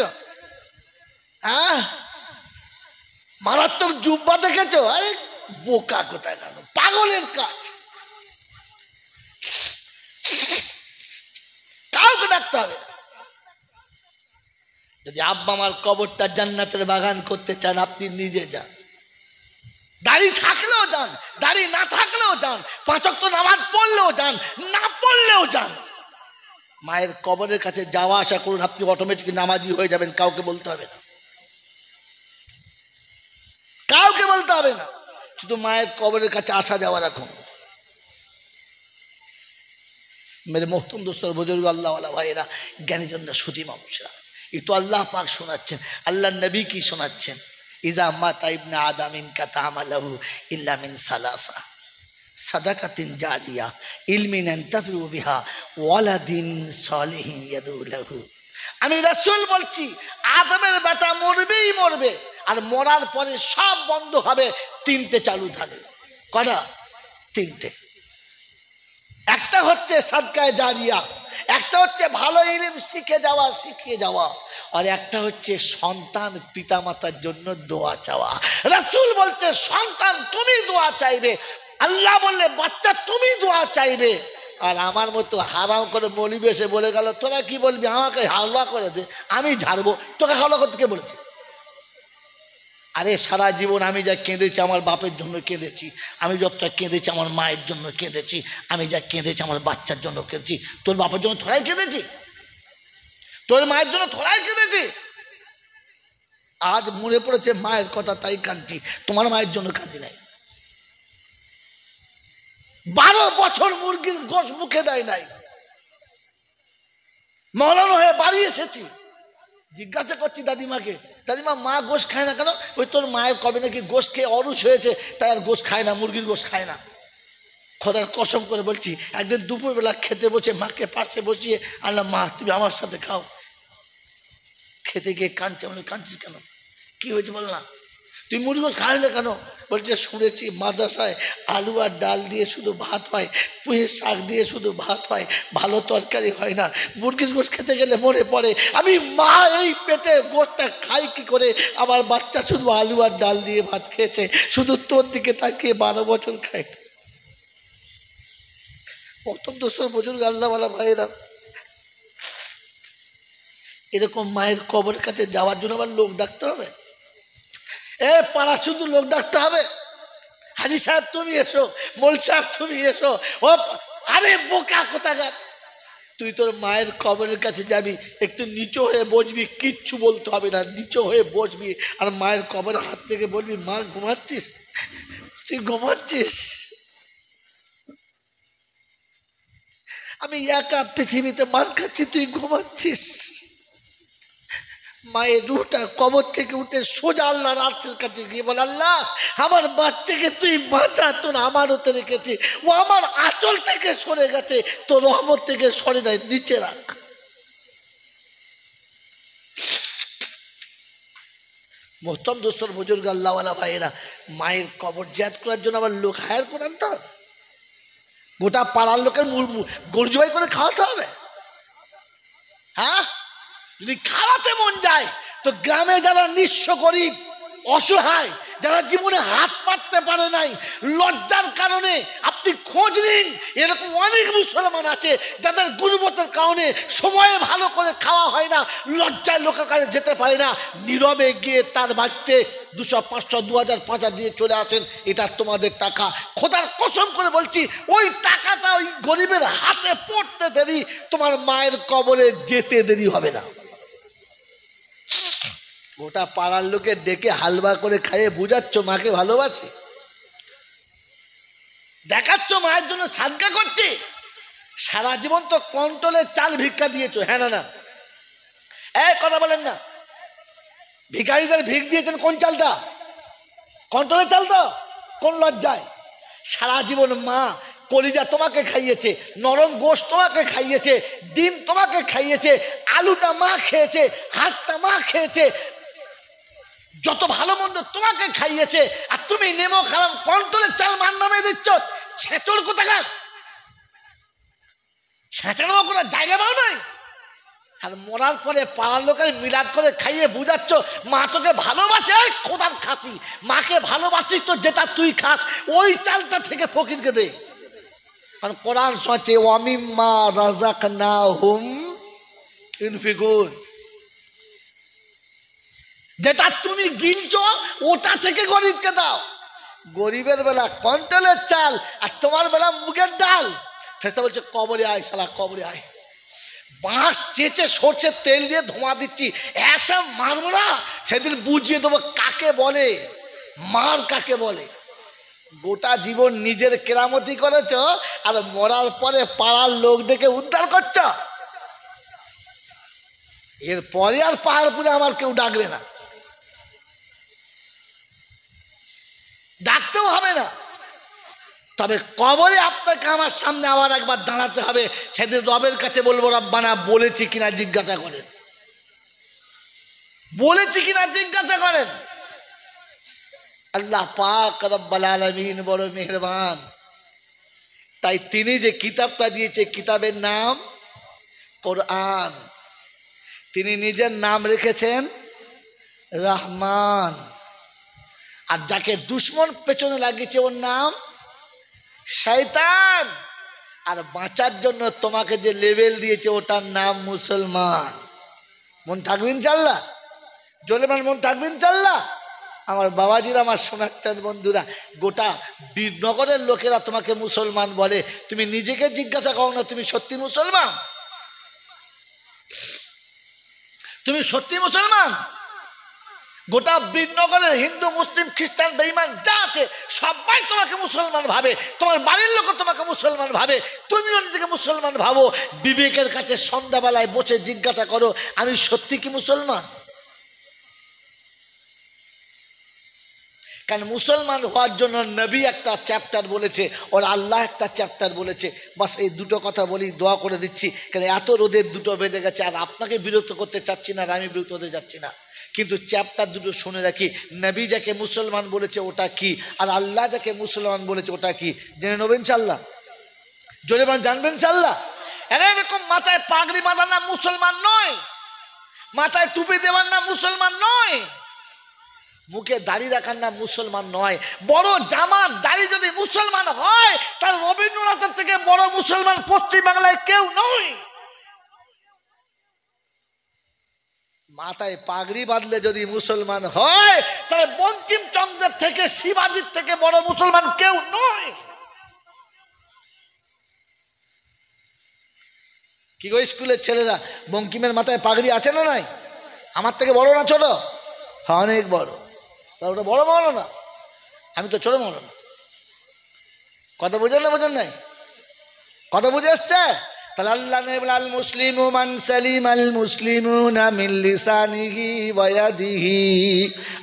হ্যাঁ, মারাত্মক জুব্বা দেখেছ? আরে বোকা কোথায়, কেন পাগলের কাজ। কাউকে ডাকতে হবে না। যদি আব্বা আমার কবরটা জান্নাতের বাগান করতে চান, আপনি নিজে যান, দাড়ি থাকলেও যান, দাড়ি না থাকলেও যান, 5 ওয়াক্ত নামাজ পড়লেও যান, না পড়লেও যান, মায়ের কবরের কাছে যাওয়া আসা করুন, আপনি অটোমেটিক নামাজি হয়ে যাবেন। কাউকে বলতে হবে না, কাউকে বলতে হবে না, শুধু মায়ের কবরের কাছে আসা যাওয়া রাখুন। মেরে মোহতরম দোস্তর বুজুর্গ, আল্লাহওয়ালা ভাইয়েরা, জ্ঞানীজনরা, সুধী মানুষরা, একটু আল্লাহ পাক শোনাচ্ছেন, আল্লাহ নবী কি শোনাচ্ছেন? ইজা মাতা ইবনে আদম ইনকাতা আমালহু ইল্লা মিন সালাসা, সাদাকাতিন জারিয়া, ইলমিন ইয়ানতাফিউ বিহা, ওয়ালাদিন সালিহিন ইয়াদউ লাহু। আমি রাসূল বলছি, আদমের বেটা মরবেই মরবে, আর মরার পরে সব বন্ধ হবে, 3টে চালু থাকবে। কটা? 3টে। একটা হচ্ছে সাদকায়ে জারিয়া, একটা হচ্ছে ভালো ইলম শিখে যাওয়া, শিখিয়ে যাওয়া, আর একটা হচ্ছে সন্তান পিতামাতার জন্য দোয়া চাওয়া। রাসূল বলছে সন্তান তুমি দোয়া চাইবে, আল্লাহ বললে বাচ্চা তুমি দোয়া চাইবে। আর আমার মতো হারাম করে মৌলবি এসে বলে গেল তোরা কি বলবি, আমাকে হাওলা করে দে, আমি ঝাড়বো, তোকে হাওলা করতে কে বলেছে? আরে সারা জীবন আমি যা কেঁদেছি আমার বাপের জন্য কেঁদেছি, আমি যতটা কেঁদেছি আমার মায়ের জন্য কেঁদেছি, আমি যা কেঁদেছি আমার বাচ্চার জন্য কেঁদেছি। তোর বাপের জন্য থোড়াই কেঁদেছি, তোর মায়ের জন্য থোড়াই কেঁদেছি। আজ মনে পড়েছে মায়ের কথা তাই কাঁদছি, তোমার মায়ের জন্য কাঁদি নাই। 12 বছর মুরগির গোশ মুখে দেয় নাই, মৌলানা হয়ে বাড়ি এসেছি, জিজ্ঞাসা করছি দাদিমাকে, দাদিমা মা গোশ খায় না কেন? ওই তোর মায়ের কবে নাকি গোশ খেয়ে অরুষ হয়েছে, তাই আর গোশ খায় না, মুরগির গোশ খায় না। খোদার কসম করে বলছি, একদিন দুপুরবেলা খেতে বসে মাকে পাশে বসিয়ে আনলাম, মা তুমি আমার সাথে খাও। খেতে গিয়ে কাঁদছে, মানে কাঁদছিস কেন, কি হয়েছে বল না, তুই মুরগি গোশ খাই না কেন? বলছে শুনেছি মাদ্রাসায় আলু আর ডাল দিয়ে শুধু ভাত হয়, পুঁইয়ের শাক দিয়ে শুধু ভাত হয়, ভালো তরকারি হয় না, মুরগির গোশ খেতে গেলে মরে পড়ে। আমি মা এই পেটে গোশটা খাই কি করে? আমার বাচ্চা শুধু আলু আর ডাল দিয়ে ভাত খেয়েছে, শুধু তোর দিকে তাকিয়ে 12 বছর খায়। প্রথম দোস্তর বুজুর্গ আল্লাহওয়ালা ভাইয়েরা, এরকম মায়ের কবরের কাছে যাওয়ার জন্য আবার লোক ডাকতে হবে? পাড়া শুধু লোক ডাকতে হবে? হাজি সাহেব তুমি এসো, মোল সাহেব তুমি এসো। ও আরে বোকা কোথাকার, তুই তোর মায়ের কবরের কাছে যাবি, একটু নিচু হয়ে বসবি, কিচ্ছু বলতে হবে না, নিচু হয়ে বসবি আর মায়ের কবরের হাত থেকে বলবি মা ঘুমাচ্ছিস, তুই ঘুমাচ্ছিস? আমি একা পৃথিবীতে মার খাচ্ছি, তুই ঘুমাচ্ছিস। মায়ের রুহটা কবর থেকে উঠে সোজা আল্লাহর আরশের কাছে গিয়ে বলে, আল্লাহ আমার বাচ্চাকে তুই বাঁচা, তোর আমানতে রেখেছি, ও আমার আঁচল থেকে সরে গেছে, তোর রহমত থেকে সরে নাই, নিচে রাখ। মোহতরম দোস্তর বুজুর্গ আল্লাহওয়ালা ভাইয়েরা, মায়ের কবর জিয়ারত করার জন্য আবার লোক হায়ার করেন, তো গোটা পাড়ার লোকের গরু জবাই করে খাওয়াতে হবে? হ্যাঁ, যদি খাওয়াতে মন যায় তো গ্রামে যারা নিঃস্ব গরিব অসহায়, যারা জীবনে হাত পাততে পারে নাই, লজ্জার কারণে আপনি খোঁজ নিন, এরকম অনেক মুসলমান আছে যাদের গুরুবতের কারণে সময়ে ভালো করে খাওয়া হয় না, লজ্জায় লোকের কাছে যেতে পারে না, নীরবে গিয়ে তার বাড়িতে 200, 500, 2000, 5000 দিয়ে চলে আসেন, এটা তোমাদের টাকা। খোদার কসম করে বলছি, ওই টাকাটা ওই গরিবের হাতে পড়তে দেরি, তোমার মায়ের কবরে যেতে দেরি হবে না। গোটা পাড়ার লোকে ডেকে হালুয়া করে খাইয়ে বুঝাচ্ছ মাকে ভালোবাসে, দেখাচ্ছ মায়ের জন্য সাদকা করছে। সারা জীবন তো কন্ট্রোলের চাল ভিক্ষা দিয়েছো, হ্যাঁ না না? কথা বলেন না, ভিখারিদের ভিক দিয়েছেন কোন চালটা? কন্ট্রোলের চাল তো, কোন লজ্জায়? সারা জীবন মা কলিজা তোমাকে খাইয়েছে, নরম গোশত তোমাকে খাইয়েছে, ডিম তোমাকে খাইয়েছে, আলুটা মা খেয়েছে, হাতটা মা খেয়েছে, যত ভালো মন্দ তোমাকে খাইয়েছে, আর তুমি নেমো খারাপ কন্ট্রোলের চাল মান নামে দিচ্ছ। ছেচল কোথাকার, ছেঁচানো কোনো জায়গা পাও নাই। আর মরার পরে পাড়ার লোকের মিলাদ করে খাইয়ে বুঝাচ্ছ মা তোকে ভালোবাসে। খোদার খাসি, মাকে ভালোবাসিস তো যেটা তুই খাস ওই চালটা থেকে ফকিরকে দে। কারণ কোরআন সচে ওয়ামিম্মা রাযাকনাহুম ইউনফিকুন, যেটা তুমি গিলছো ওটা থেকে গরিবকে দাও। গরিবের বেলা কন্ট্রোলের চাল আর তোমার বেলা মুগের ডাল। ফেরেশতা বলছে কবরে আয় শালা, কবরে আয়। বাঁশ চেঁচে সরষের তেল দিয়ে ধোঁয়া দিচ্ছি, এসে মারবো না, সেদিন বুঝিয়ে দেবো কাকে বলে মার, কাকে বলে। গোটা জীবন নিজের কেরামতি করেছ আর মরার পরে পাড়ার লোক ডেকে উদ্ধার করছ। এরপরে আর পাহাড়পুরে আমার কেউ ডাকবে না, ডাকতেও হবে না। তবে কবরে আপনাকে আমার সামনে আবার একবার দাঁড়াতে হবে, সেদিন রবের কাছে বলবো রব্বানা বলেছি কিনা জিজ্ঞাসা করেন, বলেছি কিনা জিজ্ঞাসা করেন। আল্লাহ পাক রব্বুল আলামিন বড় মেহেরবান, তাই তিনি যে কিতাবটা দিয়েছে কিতাবের নাম কোরআন। তিনি নিজের নাম রেখেছেন রহমান, আর যাকে দুশ্মন পেছনে লাগিয়েছে ওর নাম শয়তান। আর বাঁচার জন্য তোমাকে যে লেবেল দিয়েছে ওটার নাম মুসলমান। মন থাকবে ইনশাল্লাহ? জোরে মন থাকবে ইনশাল্লাহ? আমার বাবাজিরা, আমার সোনার চাঁদ বন্ধুরা, গোটা বীরনগরের লোকেরা তোমাকে মুসলমান বলে। তুমি নিজেকে জিজ্ঞাসা করো না, তুমি সত্যি মুসলমান? তুমি সত্যি মুসলমান? গোটা বীরনগরের হিন্দু, মুসলিম, খ্রিস্টান, বেঈমান যা আছে সবাই তোমাকে মুসলমান ভাবে, তোমার বাড়ির লোক তোমাকে মুসলমান ভাবে, তুমিও নিজেকে মুসলমান ভাবো। বিবেকের কাছে সন্ধ্যাবেলায় বসে জিজ্ঞাসা করো, আমি সত্যি কি মুসলমান? কারণ মুসলমান হওয়ার জন্য নবী একটা চ্যাপ্টার বলেছে, ওর আল্লাহ একটা চ্যাপ্টার বলেছে। বাস এই দুটো কথা বলি, দোয়া করে দিচ্ছি। কারণ এত রোদের দুটো বেঁধে গেছে, আর আপনাকে বিরক্ত করতে চাচ্ছি না, আর আমি বিরক্ত হতে যাচ্ছি না। কিন্তু চ্যাপ্টার দুটো শুনে রাখি। নবী যাকে মুসলমান বলেছে ওটা কি, আর আল্লাহ যাকে মুসলমান বলেছে ওটা কি, জেনে নেবেন ইনশাল্লাহ? জোরে জানবেন ইনশাল্লাহ? এরকম মাথায় পাগড়ি বাঁধার নাম মুসলমান নয়, মাথায় টুপি দেওয়ার নাম মুসলমান নয়, মুখে দাড়ি রাখার নাম মুসলমান নয়। বড় জামার দাড়ি যদি মুসলমান হয়, তার রবীন্দ্রনাথের থেকে বড় মুসলমান পশ্চিম বাংলায় কেউ নয়। মাথায় পাগড়ি বাঁধলে যদি মুসলমান হয়, তাহলে বঙ্কিমচন্দ্রের থেকে, শিবাজির থেকে বড় মুসলমান কেউ নয়। কি গো স্কুলের ছেলেরা, বঙ্কিমের মাথায় পাগড়ি আছে না নাই? আমার থেকে বড় না ছোট? অনেক বড়। তার ওটা বড় মানো না, আমি তো ছোট মানো না। কথা বুঝেন না? বোঝেন নাই? কথা বুঝে আসছে? তাহলে আল্লাহ নেই বলে, আল মুসলিমু মান সালিম আল মুসলিমুনা মিন লিসানিহি ওয়া ইয়াদিহি।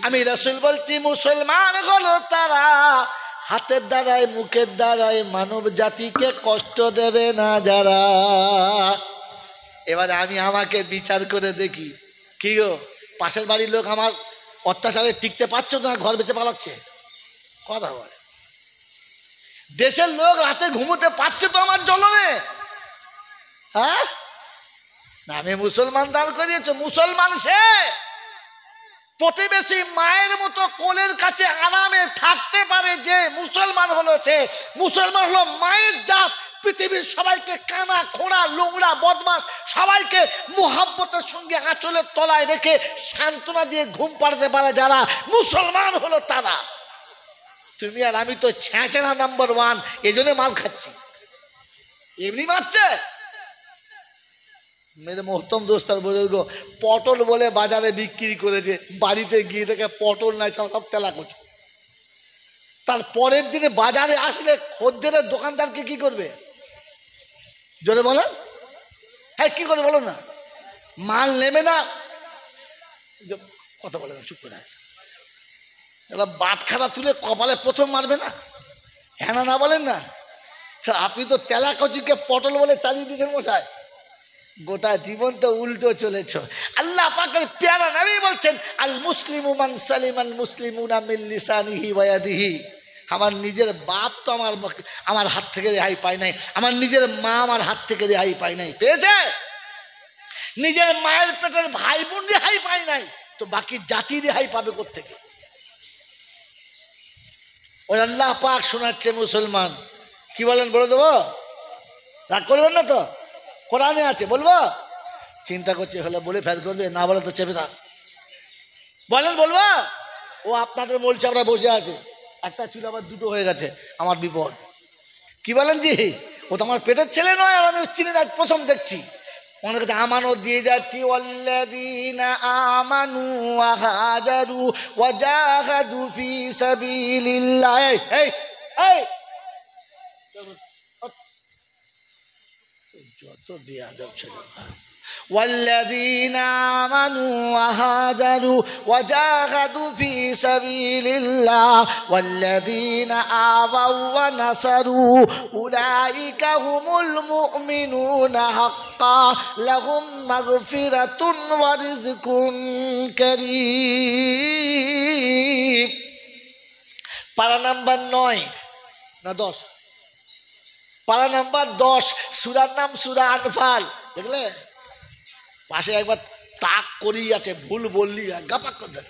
আমি রাসূল বলছি, মুসলমান হলো তারা হাতের দ্বারায়, মুখের দ্বারায় মানব জাতিকে কষ্ট দেবে না যারা। এবারে আমি আমাকে বিচার করে দেখি, কি গো পাশের বাড়ির লোক আমার অত্যাচারে টিকতে পারছো না, ঘর বেঁচে পালাচ্ছে? কথা বলে। দেশের লোক রাতে ঘুমোতে পারছে তো আমার জ্বলনে? হ্যাঁ, নামে মুসলমান দান করিয়েছ। মুসলমান সে প্রতিবেশী মায়ের মতো কোলের কাছে আরামে থাকতে পারে, যে মুসলমান হলো সে। মুসলমান হলো মায়ের জাত। পৃথিবীর সবাইকে কানা, খোঁড়া, লোংড়া, বদমাস সবাইকে মুহাব্বতের সঙ্গে আঁচলের তলায় রেখে সান্ত্বনা দিয়ে ঘুম পাড়তে পারে যারা, মুসলমান হলো তারা। তুমি আর আমি তো ছ্যাঁচেনা নাম্বার ওয়ান, এই জন্য মাল খাচ্ছি। এমনি মারছে। মেরে মোহতম দোস্তার বুজুর্গ পটল বলে বাজারে বিক্রি করেছে, বাড়িতে গিয়ে দেখে পটল নাই, সব তেলা করছে। তার পরের দিনে বাজারে আসলে খদ্দেরের দোকানদারকে কি করবে? জোরে বলেন, হ্যাঁ কি করে বলো না? মাল নেবে না, কথা বলে না, চুপ করে আছে। এবার বাটখারা তুলে কপালে প্রথম মারবে না? হ্যাঁ না বলেন না? আপনি তো তেলা কচিকে পটল বলে চালিয়ে দিচ্ছেন মশাই। গোটা জীবন তো উল্টো চলেছ। আল্লাহ পাকের প্যারা নবী বলছেন, আল মুসলিমু মান সালিম আল মুসলিমুনা মিন লিসানিহি ওয়া ইয়াদিহি। আমার নিজের বাপ তো আমার হাত থেকে রেহাই পায় নাই, আমার নিজের মা আমার হাত থেকে রেহাই পায় নাই। পেয়েছে? নিজের মায়ের পেটের ভাই বোন রেহাই পায় নাই, তো বাকি জাতি রেহাই পাবে কোত্থেকে? ওই আল্লাহ পাক শোনাচ্ছে মুসলমান। কি বলেন বলে দেবো? রাগ করবেন না তো? কোরআনে আছে, বলবো? চিন্তা করছে হলে বলে ফেল করবে, না বলে তো চেপে থাক। বলেন বলবো? ও আপনাদের মোল চাপড়া বসে আছে, একটা ছিল আবার দুটো হয়ে গেছে, আমার বিপদ। কি বলেন জি? ও তো আমার পেটের ছেলে নয়, আর আমি চিনি না, প্রথম দেখছি। ওনার কাছে আমানত দিয়ে যাচ্ছি, ওয়াল্লাযীনা আমানু ওয়া হাজারু ওয়া জাহাদু ফি সাবিলিল্লাহ। এই এই যত বেয়াদব ছেলে। والذين آمنوا وهاجروا وجاهدوا في سبيل الله والذين آووا ونصروا أولئك هم المؤمنون حقا لهم مغفرة ورزق كريم। পারা নাম্বার 9 না 10, পারা নাম্বার 10, সূরার নাম সূরা আনফাল। দেখলে পাশে একবার তাক করেই আছে, ভুল বললি গাপাক কথা।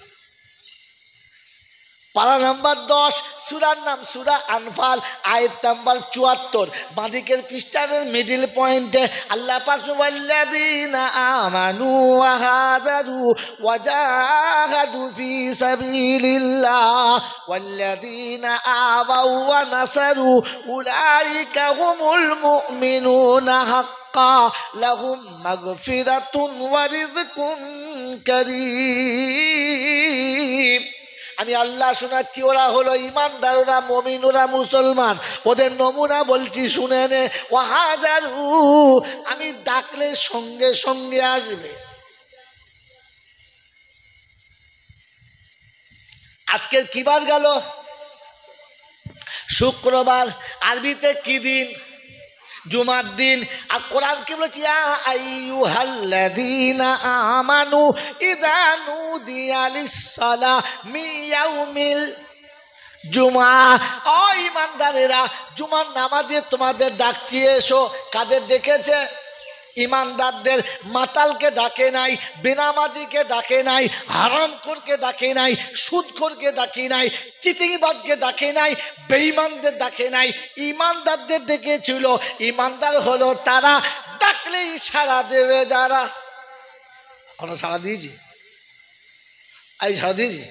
পারা নাম্বার 10, সূরার নাম সূরা আনফাল, আয়াত নাম্বার 74, বাঁদিকের পৃষ্ঠার মিডল পয়েন্টে আল্লাহ পাক ওয়াল্লাযীনা আমানু ওয়া হাজারু ওয়া জাহাদু ফি সাবিলিল্লাহ ওয়াল্লাযীনা আওয়াউ ওয়া নাসারু উলাইকা হুমুল মুমিনুনা হাক্কান লাহুম মাগফিরাতুন ওয়া রিজকুন কারীম। আমি আল্লাহ শোনাচ্ছি, ওরা হলো ইমানদার, ওরা মুমিন, ওরা মুসলমান। ওদের নমুনা বলছি, শুনে নে। ওয়াহাজারু, আমি ডাকলে সঙ্গে সঙ্গে আসবে। আজকের কি বার গেল? শুক্রবার। আরবিতে কি দিন? জুমার দিন। আর কোরআন কি বলেছে? ইয়া আইয়ুহাল্লাযীনা আমানু ইযা নুদিয়া লিস-সালাহ মিন ইয়াউমিল জুমা। ও ঈমানদারেরা, জুমার নামাজে তোমাদের ডাকছি, এসো। কাদের ডেকেছে? ইমানদারদের। মাতালকে ডাকে নাই, বেনামাজিকে ডাকে নাই, হারামখোরকে ডাকে নাই, সুদখোরকে ডাকে নাই, চিটিংবাজকে ডাকে নাই, বেঈমানদের ডাকে নাই, ইমানদারদের ডেকেছিল। ইমানদার হলো তারা, ডাকলেই সাড়া দেবে যারা। আমরা সাড়া দিয়েছি? এই সাড়া দিয়েছি?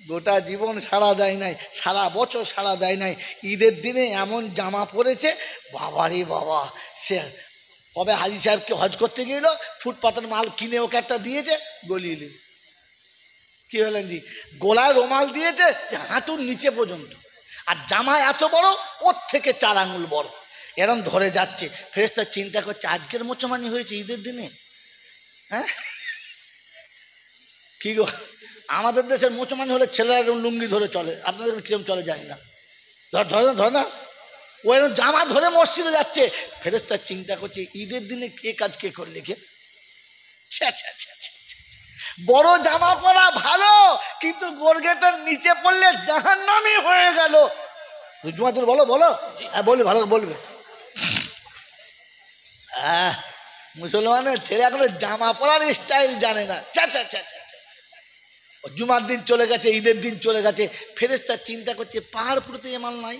গোটা জীবন সাড়া দেয় নাই, সারা বছর সাড়া দেয় নাই। ঈদের দিনে এমন জামা পরেছে, বাবারে বাবা। সে কবে হাজি সাহেবকে হজ করতে গেল, ফুটপাতের মাল কিনে ওকে একটা দিয়েছে, গলিয়ে নিয়েছে। কি বলেন জি? গোলায় রুমাল দিয়েছে হাঁটুর নিচে পর্যন্ত, আর জামা এত বড়, ওর থেকে 4 আঙুল বড়, এরম ধরে যাচ্ছে। ফেরেশতা চিন্তা করছে, আজকের মুসলমানি হয়েছে ঈদের দিনে? হ্যাঁ, কি গো, আমাদের দেশের মুসলমান হলে ছেলেরা লুঙ্গি ধরে চলে, আপনাদের কিরম চলে যায় না? ধরে না, ওই জামা ধরে মসজিদে যাচ্ছে। ফেরেশতা চিন্তা করছে, ঈদের দিনে কে কাজ কে করলে? কে? বড় জামা পরা ভালো, কিন্তু গোরগেটার নিচে পড়লে জাহান্নামী হয়ে গেল। জুমাতুল বলো বলো, হ্যাঁ বলবে, ভালো বলবে। মুসলমানের ছেলে এখনো জামা পরার স্টাইল জানে না। জুমার দিন চলে গেছে, ঈদের দিন চলে গেছে। ফেরেশতা চিন্তা করছে, পাহাড়পুরতে এ মাল নাই,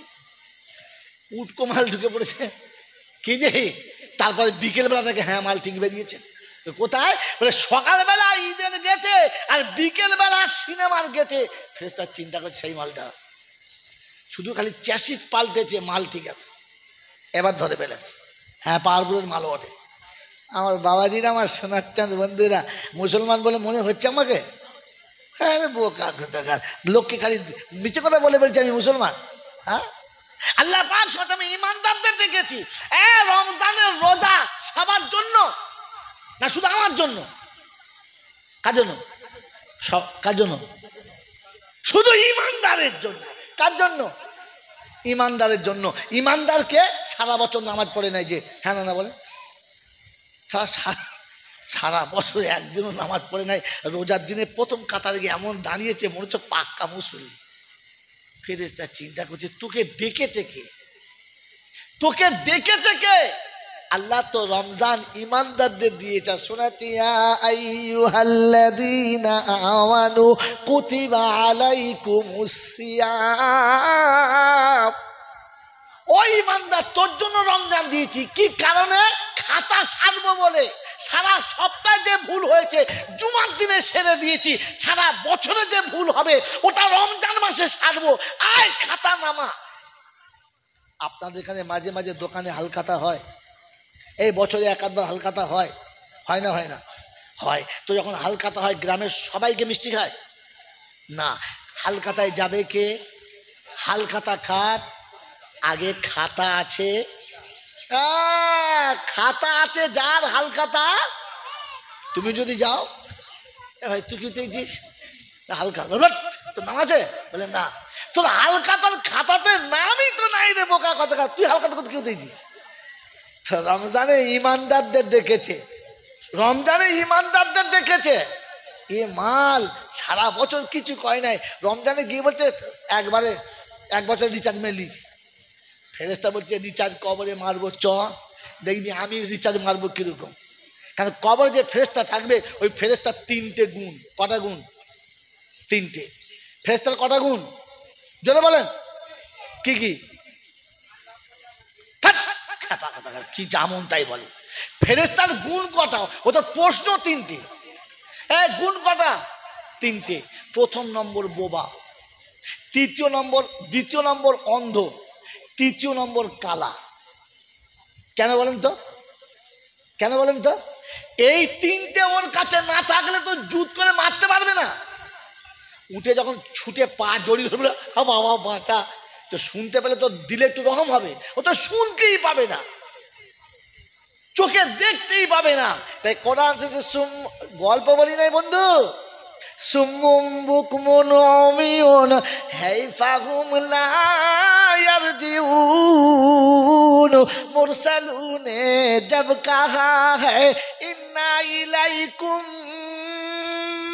উটকো মাল ঢুকে পড়েছে, কি যে। তারপরে বিকেলবেলা থেকে, হ্যাঁ মাল ঠিক বেরিয়েছে। কোথায়? বলে সকালবেলা ঈদের গেটে, আর বিকেলবেলা সিনেমার গেটে। ফেরেশতা চিন্তা করছে, সেই মালটা শুধু খালি চ্যাসিস পাল্টেছে, মাল ঠিক আছে, এবার ধরে ফেলেছে। হ্যাঁ, পাহাড়পুরের মাল ওঠে। আমার বাবাজিরা, আমার সোনার চাঁদ বন্ধুরা, মুসলমান বলে মনে হচ্ছে আমাকে? হ্যাঁ বোকা কোথাকার, লোককে খালি মিছে কথা বলে বলছি আমি মুসলমান। হ্যাঁ, আল্লাহ পাক আমি ইমানদারদের দেখেছি। রমজানের রোজা সবার জন্য না, শুধু আমার জন্য? কার জন্য? কার জন্য? শুধু ইমানদারের জন্য। কার জন্য? ইমানদারের জন্য। ইমানদারকে সারা বছর নামাজ পড়ে নাই যে, হ্যাঁ না বলে, সারা বছর একদিনও নামাজ পড়ে নাই, রোজার দিনে প্রথম কাতারে গিয়ে এমন দাঁড়িয়েছে, মনে হচ্ছে পাক্কা মুসল্লি। ফেরেশতা চিন্তা করছে, তোকে ডেকেছে কে? তোকে ডেকেছে কে? আল্লাহ তো রমজান ইমানদারদের দিয়েছে। শোনাচ্ছি, ইয়া আইয়ুহাল্লাযীনা আমানু কুতিবা আলাইকুমুস সিয়াম। ওই ইমানদার, তোর জন্য রমজান দিয়েছি। কি কারণে? খাতা সারবো বলে। সারা সপ্তাহে যে ভুল হয়েছে জুমার দিনে সেরে দিয়েছি, সারা বছরে যে ভুল হবে ওটা রমজান মাসে সারবো। আয় খাতা নামা। আপনাদের এখানে মাঝে মাঝে দোকানে হালখাতা হয়, এই বছরে 1-2 হালখাতা হয়, হয় না? হয় না? হয়। তো যখন হালখাতা হয়, গ্রামের সবাইকে মিষ্টি খায় না, হালখাতায় যাবে কে? হালখাতা কার? আগে খাতা আছে, খাতা আছে যার, হালখাতা। তুমি যদি যাও, ভাই তুই কি দিয়েছিস? হালকা, তোর নাম আছে? বলে না। তোর হালখাতার খাতাতে নামই তো নাই রে বোকা কথা, তুই হালখাতা কত কেউ দিয়েছিস? রমজানে ইমানদারদের দেখেছে, রমজানে ইমানদারদের দেখেছে। এ মাল সারা বছর কিছু কয় নাই, রমজানে গিয়ে বলছে একবারে 1 বছর রিচার্জ মেরে নিয়েছি। ফেরেশতা বলছে, রিচার্জ কবরে মারবো, চ দেখবি আমি রিচার্জ মারবো কিরকম। কারণ কবরে যে ফেরেশতা থাকবে ওই ফেরেশতার 3টে গুণ। কটা গুণ? 3টে। ফেরেশতার কটা গুণ জোরে বলেন? কি কি? কি যেমন তাই বলে। ফেরেশতার গুণ কটা? ও তো প্রশ্ন 3টে। গুণ কটা? 3টে। প্রথম নম্বর বোবা, দ্বিতীয় নম্বর অন্ধ, তৃতীয় নম্বর কালা। কেন বলেন তো? কেন বলেন তো? এই 3টে ওর কাছে না থাকলে তো জুত করে মারতে পারবে না। উঠে যখন ছুটে পা জড়িয়ে ধরবে, বাবা বাঁচা, তো শুনতে পেলে তো দিলে একটু রকম হবে। ও তো শুনতেই পাবে না, চোখে দেখতেই পাবে না। তাই কোরআন গল্প বলি নাই বন্ধু, সুম্মুম বুকমুন উমিয়ুন হাইফাহুম লা ইয়ারজিউন মুরসালুনে জব কাহা হ্যায় ইন্না ইলাইকুম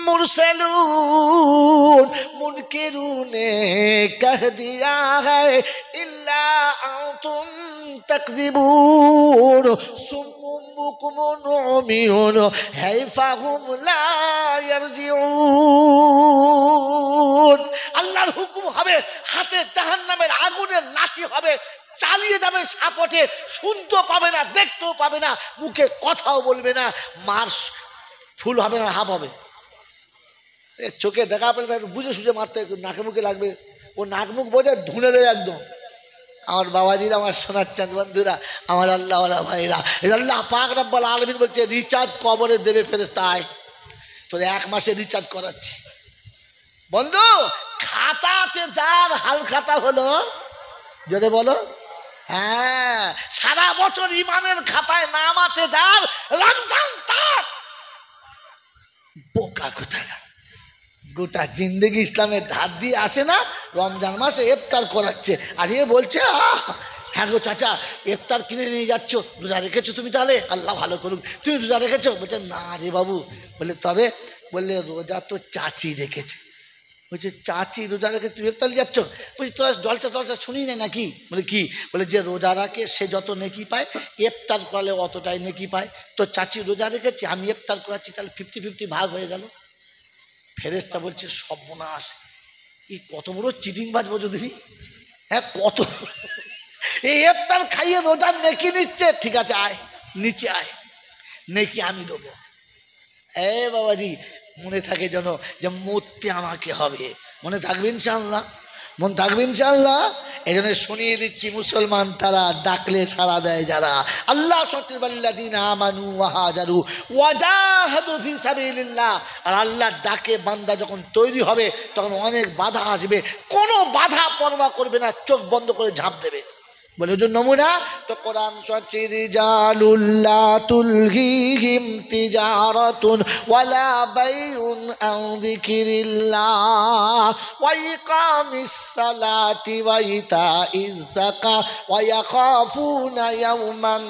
मुरसलून मुनकिरून ने कह दिया है इल्ला अंतुम तकज़िबून सुम्मुम बुकमुन उमियुन हैफाहुम ला यरजिऊन। আল্লাহর হুকুম হবে, হাতে জাহান্নামের আগুনের লাঠি হবে, চালিয়ে যাবে সাপটে, শুনতেও পাবে না, দেখতেও পাবে না, মুখে কথাও বলবে না, মার ফুল হবে না হাফ হবে। চোখে দেখা পেলে বুঝে সুঝে মারতে, নাকে মুখে লাগবে, ও নাক মুখ বোঝে ধুনে দেবে একদম। আমার বাবাজিরা, আমার সোনার চাঁদ বন্ধুরা, আমার আল্লাহওয়ালা ভাইরা, আল্লাহ পাক রব্বুল আলামিন বলছে রিচার্জ কবরে দেবে ফেরেশতা। আয় তোর 1 মাসে রিচার্জ করাচ্ছি। বন্ধু খাতা আছে যার, হাল খাতা হলো, যদি বলো হ্যাঁ, সারা বছর ইমানের খাতায় নাম আছে যার, রমজান তার বোকা কোথায়, গোটা জিন্দগি ইসলামের ধার দিয়ে আসে না, রমজান মাসে ইফতার করাচ্ছে। আর এ বলছে হ্যাঁ গো চাচা ইফতার কিনে নিয়ে যাচ্ছ, রোজা রেখেছো তুমি? তাহলে আল্লাহ ভালো করুক, তুমি রোজা রেখেছো? বলছে না রে বাবু। বলে তবে? বললে রোজা তো চাচি রেখেছে। বলছে চাচি রোজা রেখে তুই ইফতার যাচ্ছ? বলছি তোরা জলসা টলসা শুনি না নাকি? বলে কি? বলে যে রোজা রাখে সে যত নেকি পায়, ইফতার করালে অতটাই নেকি পায়। তো চাচি রোজা রেখেছে, আমি ইফতার করাচ্ছি, তাহলে 50-50 ভাগ হয়ে গেল। ফেরেশতা বলছে সর্বনাশ, এই কত বড় চিটিংবাজ বুঝি। হ্যাঁ কত, এই ইফতার খাইয়ে রোজার নেকি নিচ্ছে। ঠিক আছে আয় নিচে আয়, নেকি আমি দেবো। বাবাজি মনে থাকে যেন যে মরতে আমাকে হবে, মনে থাকবে ইনশাআল্লাহ, মন থাকবে ইনশাআল্লাহ। এই জন্য শুনিয়ে দিচ্ছি, মুসলমান তারা ডাকলে সাড়া দেয় যারা, আল্লাহ সতিবাল্লাযিনা আমানু ওয়া হাজারু ওয়া জাহাদু ফি সাবিলিল্লাহ। আর আল্লাহর ডাকে বান্দা যখন তৈরি হবে তখন অনেক বাধা আসবে, কোনো বাধা পরোয়া করবে না, চোখ বন্ধ করে ঝাঁপ দেবে। বলে ওই নমুনা তো কোরআন সচ্চি রিজালুল্লাহ তুলহিহিম তিজারাতুন ওয়ালা বাইউন আন যিকিরিল্লাহ ওয়া ইকামিস সালাতি ওয়া ইতাইজ যাকাত ওয়া ইয়াখাফুনা ইয়াওমান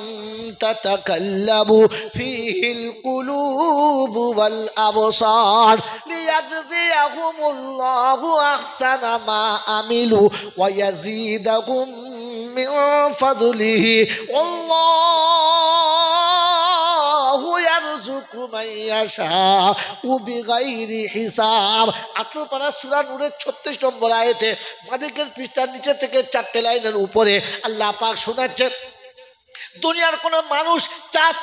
তাতাকাল্লাবু ফীহিল কুলুবু ওয়াল আবসার লিয়াজজিয়াহুমুল্লাহু আহসানা মা আমিলু ওয়া ইয়াজিদাহুম মিন ফাদলিহি আল্লাহু ইয়ারযুকু মান ইয়াশাউ বিগাইরি হিসাব। 18 পারা সূরা নূরের 36 নম্বর আয়াতে বাদিকের পৃষ্ঠার নিচে থেকে 4টে লাইনের উপরে আল্লাহ পাক শোনাচ্ছেন, দুনিয়ার কোনো মানুষ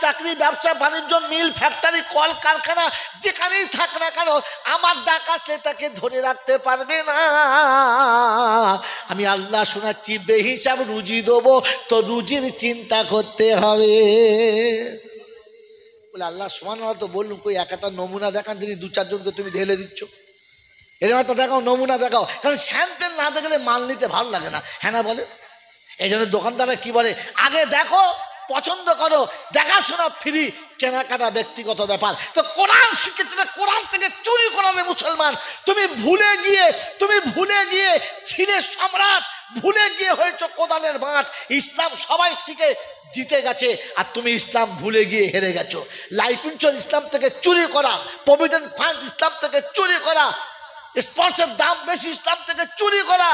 চাকরি, ব্যবসা বাণিজ্য, মিল, ফ্যাক্টরি, কল কারখানা যেখানেই থাক না কেন, আমার ডাক আসলে তাকে ধরে রাখতে পারবে না। আমি আল্লাহ শোনাচ্ছি বেহিসাব রুজি দেবো, তো রুজির চিন্তা করতে হবে। বলে আল্লাহ সুবহানাহু তো বললুম কই একটা নমুনা দেখান, যিনি 2-4 জনকে তুমি ঢেলে দিচ্ছ, এরকম একটা দেখাও, নমুনা দেখাও। কারণ স্যাম্পেল না দেখলে মাল নিতে ভালো লাগে না, হ্যাঁ না বলে? এই জন্য দোকানদাররা কি বলে, আগে দেখো, পছন্দ করো, দেখাশোনা ফ্রি, কেনাকাটা ব্যক্তিগত ব্যাপার। তো কোরআন শিখেছে, কোরআন থেকে চুরি করালে মুসলমান, তুমি ভুলে গিয়ে ছিঁড়ে সম্রাট, ভুলে গিয়ে হয়েছ কোদালের মাঠ। ইসলাম সবাই শিখে জিতে গেছে, আর তুমি ইসলাম ভুলে গিয়ে হেরে গেছো। লাইফ ইন্স্যুরেন্স ইসলাম থেকে চুরি করা, প্রভিডেন্ট ফান্ড ইসলাম থেকে চুরি করা, স্পর্শের দাম বেশি ইসলাম থেকে চুরি করা।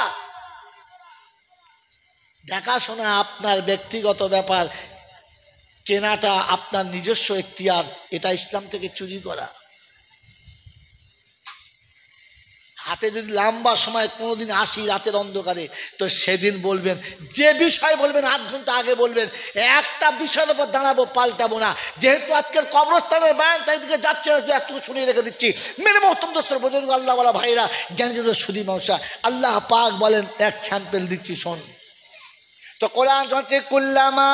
দেখাশোনা আপনার ব্যক্তিগত ব্যাপার। কেনাটা আপনার নিজস্ব এখতিয়ার, এটা ইসলাম থেকে চুরি করা। হাতে যদি লম্বা সময় কোনোদিন আসি রাতের অন্ধকারে, তো সেদিন বলবেন, যে বিষয় বলবেন 8 ঘন্টা আগে বলবেন, একটা বিষয়ের উপর দাঁড়াবো, পাল্টাবো না। যেহেতু আজকের কবরস্থানের বয়ান তাই দিকে যাচ্ছে, একটু শুনিয়ে রেখে দিচ্ছি। মেরে মোহতম দোস্তর বুজুর্গ আল্লাহওয়ালা ভাইরা, জ্ঞানীজন সুদী মানুষরা, আল্লাহ পাক বলেন, এক স্যাম্পেল দিচ্ছি শোন। তো কোরআন হচ্ছে, কুল্লামা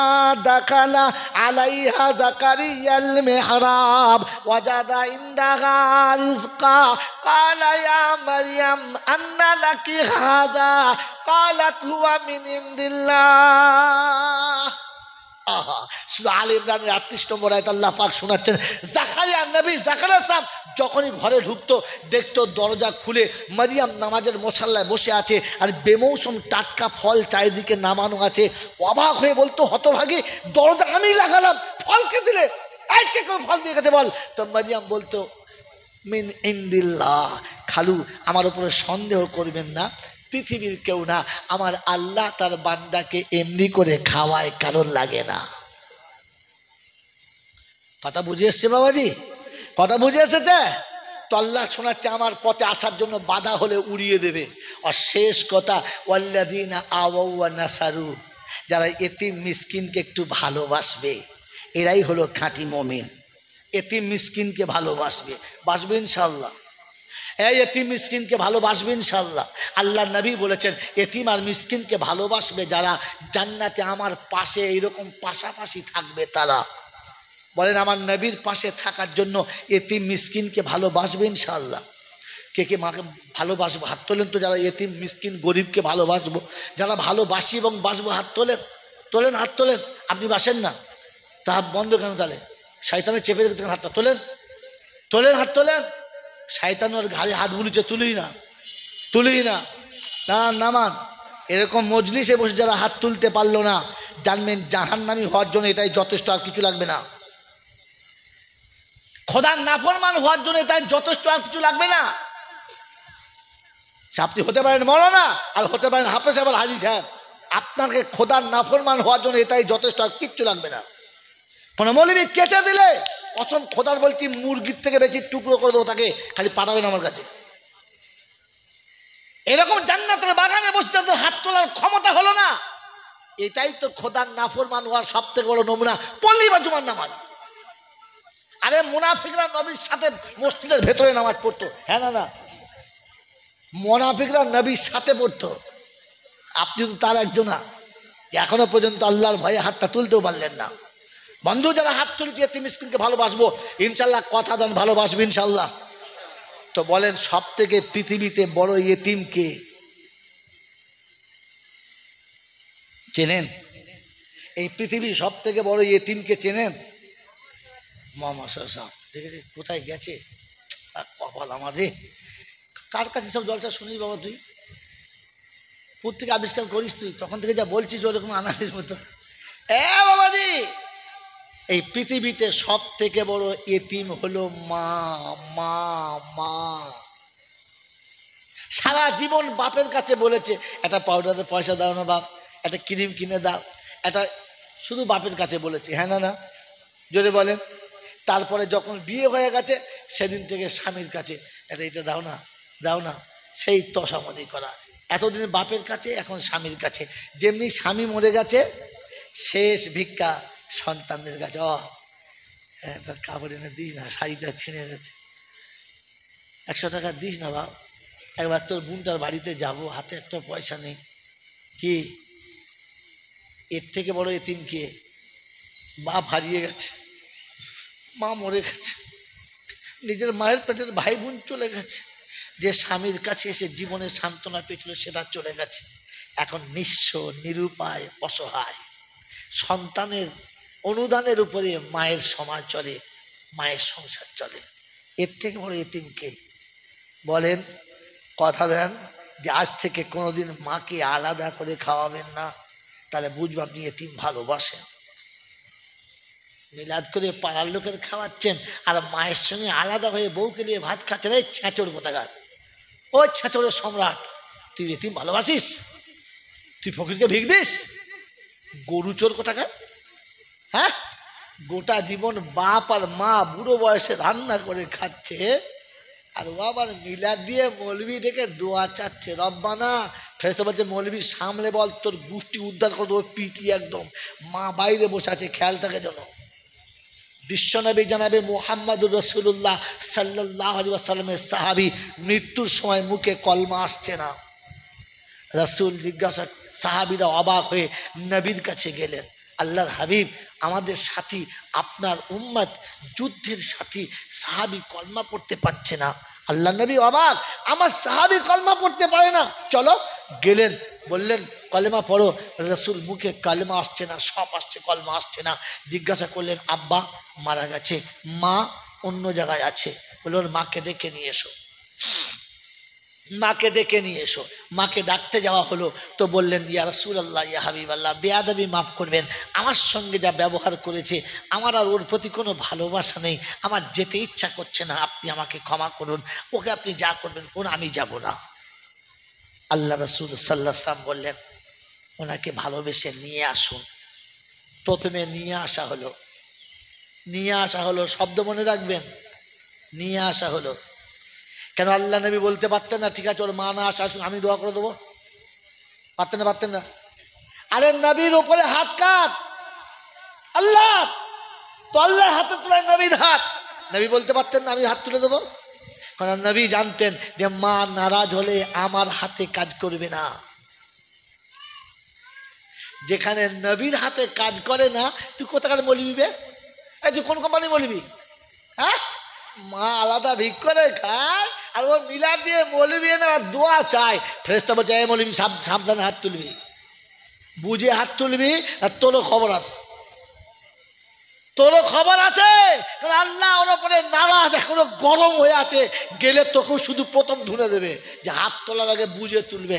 দাখালা আলাইহা জাকারিয়াল মিহরাব ওয়াজাদা ইনদাহা রিজকা ক্বালা ইয়া মারইয়াম আন্না লাকি হাযা ক্বালাত হুয়া মিন ইনদিল্লাহ। আহা, সূরা আলে ইমরানের 38 নম্বর আয়াত আল্লাহ পাক শোনাচ্ছেন, জাকারিয়া নবী জাকারিয়া সাহেব যখনই ঘরে ঢুকতো, দেখতো দরজা খুলে মারিয়াম নামাজের মুসাল্লায় বসে আছে, আর বেমৌসুম টাটকা ফল চারিদিকে নামানো আছে। অবাক হয়ে বলতো, হতভাগী, দরজা আমি লাগালাম, ফলকে দিলে, এই কে কোন ফল দিয়ে গেছে বল? তো মারিয়াম বলতো, মিন ইনদিল্লাহ, খালু আমার উপরে সন্দেহ করবেন না, পৃথিবীর কেউ না, আমার আল্লাহ তার বান্দাকে এমনি করে খাওয়ায়, কারণ লাগে না। কথা বুঝে এসছে বাবাজি? কথা বুঝে এসেছে? তো আল্লাহ শোনাচ্ছে, আমার পথে আসার জন্য বাধা হলে উড়িয়ে দেবে। আর শেষ কথা, ওয়াল্লাযীনা আওয়াউ ওয়া নাসারু, যারা এতিম মিসকিনকে একটু ভালোবাসবে, এরাই হলো খাঁটি মুমিন। এতিম মিসকিনকে ভালোবাসবে, বাসবে ইনশাআল্লাহ। এই এতিম মিসকিনকে ভালোবাসবে ইনশাআল্লাহ। আল্লাহ নবী বলেছেন, এতিম আর মিসকিনকে ভালোবাসবে যারা, জান্নাতে আমার পাশে এইরকম পাশাপাশি থাকবে তারা। বলেন, আমার নবীর পাশে থাকার জন্য এতিম মিসকিনকে ভালোবাসবে ইনশাআল্লাহ। কে কে মাকে ভালোবাসবো? হাত তোলেন তো। যারা এতিম মিসকিন গরিবকে ভালোবাসবো, যারা ভালোবাসি এবং বাসবো, হাত তোলেন। তোলেন, হাত তোলেন। আপনি বাসেন না, তা হাত বন্ধ কেন? তাহলে শয়তানে চেপে রেখেছেন, হাতটা তোলেন, তোলেন, হাত তোলেন। শয়তান ওর ঘাড়ে হাত বুলিছে, তুলি না, তুলি না, না নামান। এরকম মজলিসে বসে যারা হাত তুলতে পারলো না, জানবেন জাহান্নামী হওয়ার জন্য এটাই যথেষ্ট, আর কিছু লাগবে না। খোদার নাফরমান হওয়ার জন্য এটাই যথেষ্ট, আর কিছু লাগবে না। আপনি হতে পারেন মৌলানা, আর হতে পারেন হাফেজ সাহেব, হাজী সাহেব, আপনাকে খোদার নাফরমান হওয়ার জন্য এটাই যথেষ্ট, আর কিচ্ছু লাগবে না। কোনো মৌলবি কেটে দিলে, কসম খোদার বলছি, মুরগির থেকে বেশি টুকরো করে দেবো তাকে, খালি পাঠাবেন আমার কাছে। এরকম জান্নাতের বাগানে বসে হাত তোলার ক্ষমতা হলো না, এটাই তো খোদার নাফরমান হওয়ার সব থেকে বড় নমুনা। পল্লী বা জুমার নামাজ। আরে মুনাফিকরা নবীর সাথে মসজিদের ভেতরে নামাজ পড়তো, হ্যাঁ না? না, মুনাফিকরা নবীর সাথে পড়তো। আপনি তো তার একজন না, এখনো পর্যন্ত আল্লাহর ভয়ে হাতটা তুলতেও পারলেন না। বন্ধু, যারা হাত তুলছে এতিম মিসকিনকে ভালোবাসবো ইনশাল্লাহ, কথা দেন ভালোবাসবো ইনশাল্লাহ। তো বলেন, সব থেকে পৃথিবীতে বড় এতিম কে চেনেন? এই পৃথিবীর সব থেকে বড় এতিমকে চেনেন? মোহাম্মদ সাহেব। দেখেছি কোথায় গেছে, কপাল আমাদের। কার কাছে সব জলসা শুনিস বাবা? তুই প্রত্যেকে আবিষ্কার করিস, তুই তখন থেকে যা বলছিস ওরকম আনালির মতো। বাবাজি, এই পৃথিবীতে সব থেকে বড় এতিম হলো মা। মা মা সারা জীবন বাপের কাছে বলেছে, একটা পাউডারের পয়সা দাও না বাপ, একটা ক্রিম কিনে দাও, একটা শুধু বাপের কাছে বলেছে, হ্যাঁ না? না, জোরে বলেন। তারপরে যখন বিয়ে হয়ে গেছে, সেদিন থেকে স্বামীর কাছে, এটা দাও না, দাও না, সেই তসামদি করা। এতদিন বাপের কাছে, এখন স্বামীর কাছে। যেমনি স্বামী মরে গেছে, শেষ ভিক্ষা সন্তানদের কাছে। একটা কাপড় এনে দিস না, শাড়িটা ছিঁড়ে গেছে, 100 টাকা দিস না বাপ, একবার তোর বোনটার বাড়িতে যাব, হাতে একটা পয়সা নেই। কি এর থেকে বড় এতিম কে? বাপ হারিয়ে গেছে, মা মরে গেছে, নিজের মায়ের পেটের ভাই বোন চলে গেছে, যে স্বামীর কাছে এসে জীবনের সান্ত্বনা পেয়েছিল সেটা চলে গেছে। এখন নিঃস্ব, নিরুপায়, অসহায়, সন্তানের অনুদানের উপরে মায়ের সমাজ চলে, মায়ের সংসার চলে। এর থেকে বড় এতিম কে? বলেন, কথা দেন যে আজ থেকে কোনোদিন মাকে আলাদা করে খাওয়াবেন না, তাহলে বুঝবো আপনি এতিম ভালোবাসেন। মিলাদ করে পাড়ার লোকের খাওয়াচ্ছেন, আর মায়ের সঙ্গে আলাদা হয়ে বউকে নিয়ে ভাত খাচ্ছেন। এই ছ্যাঁচড় কোথাকার, ওই ছ্যাঁচড়ের সম্রাট, তুই এতিম ভালোবাসিস? তুই ফকিরকে ভিক দিস? গরু চোর কোথাকার, হ্যাঁ? গোটা জীবন বাপ আর মা বুড়ো বয়সে রান্না করে খাচ্ছে, আর ও আবার মিলাদ দিয়ে মৌলবি থেকে দোয়া চাচ্ছে, রব্বানা। ফেরেশতা বলছে মৌলবি সামলে বল, তোর গোষ্ঠী উদ্ধার করে দেবো, পিটি একদম। মা বাইরে বসে আছে, খেয়াল থাকে যেন। বিশ্বনবী জানাবে মুহাম্মাদুর রাসূলুল্লাহ সাল্লাল্লাহু আলাইহি ওয়াসাল্লামের সাহাবী, মৃত্যুর সময় মুখে কলমা আসছে না। রাসূল জিজ্ঞাসা, সাহাবীরা অবাক হয়ে নবীর কাছে গেলেন, আল্লাহর হাবিব, আমাদের সাথী আপনার উম্মত যুদ্ধের সাথী সাহাবী কলমা পড়তে পারছে না। আল্লাহ নবী অবাক, আমার সাহাবী কলমা পড়তে পারে না, চলো। গেলেন, বললেন কলেমা পড়ো। রাসূল মুখে কলেমা আসছে না, সব আসছে, কলমা আসছে না। জিজ্ঞাসা করলেন, আব্বা মারা গেছে, মা অন্য জায়গায় আছে। বললেন মাকে ডেকে নিয়ে এসো, মাকে ডেকে নিয়ে এসো। মাকে ডাকতে যাওয়া হলো তো বললেন, ইয়া রাসূলুল্লাহ, ইয়া হাবিবাল্লাহ, বেয়াদবি মাফ করবেন, আমার সঙ্গে যা ব্যবহার করেছে আমার আর ওর প্রতি কোনো ভালোবাসা নেই, আমার যেতে ইচ্ছা করছে না, আপনি আমাকে ক্ষমা করুন, ওকে আপনি যা করবেন কোন, আমি যাব না। আল্লাহ রাসূল সাল্লাল্লাহু আলাইহি ওয়াসাল্লাম বললেন, ওনাকে ভালোবেসে নিয়ে আসুন। প্রথমে নিয়ে আসা হলো, নিয়ে আসা হলো, শব্দ মনে রাখবেন, নিয়ে আসা হলো। কেন আল্লাহ নবী বলতে পারতেন না ঠিক আছে ওর মা না আসা, আসুন আমি দোয়া করে দেবো? পারতেন না, পারতেন না? আরে নবীর উপরে হাত কার? আল্লাহ, তো আল্লাহর হাতে তোলায় নবীর হাত। নবী বলতে পারতেন না আমি হাত তুলে দেবো? কারণ নবী জানতেন যে মা নারাজ হলে আমার হাতে কাজ করবে না। যেখানে নবীর হাতে কাজ করে না, তুই কোথাকার মৌলবি বে? এই তুই কোন কোম্পানি মৌলবি? হ্যাঁ, মা আলাদা ভিক করে খায়, আর ও মিলাদ দিয়ে মৌলবি না দোয়া চায়। ফেরেশতা বলছে, এই মৌলবি সাবধানে হাত তুলবি, বুঝে হাত তুলবি, আর তোরও খবর আছে, তোরও খবর আছে। কারণ আল্লাহ ওর উপরে নারাজ, এখনো গরম হয়ে আছে, গেলে তোকেও শুধু প্রথম ধুনে দেবে, যে হাত তোলার আগে বুঝে তুলবে।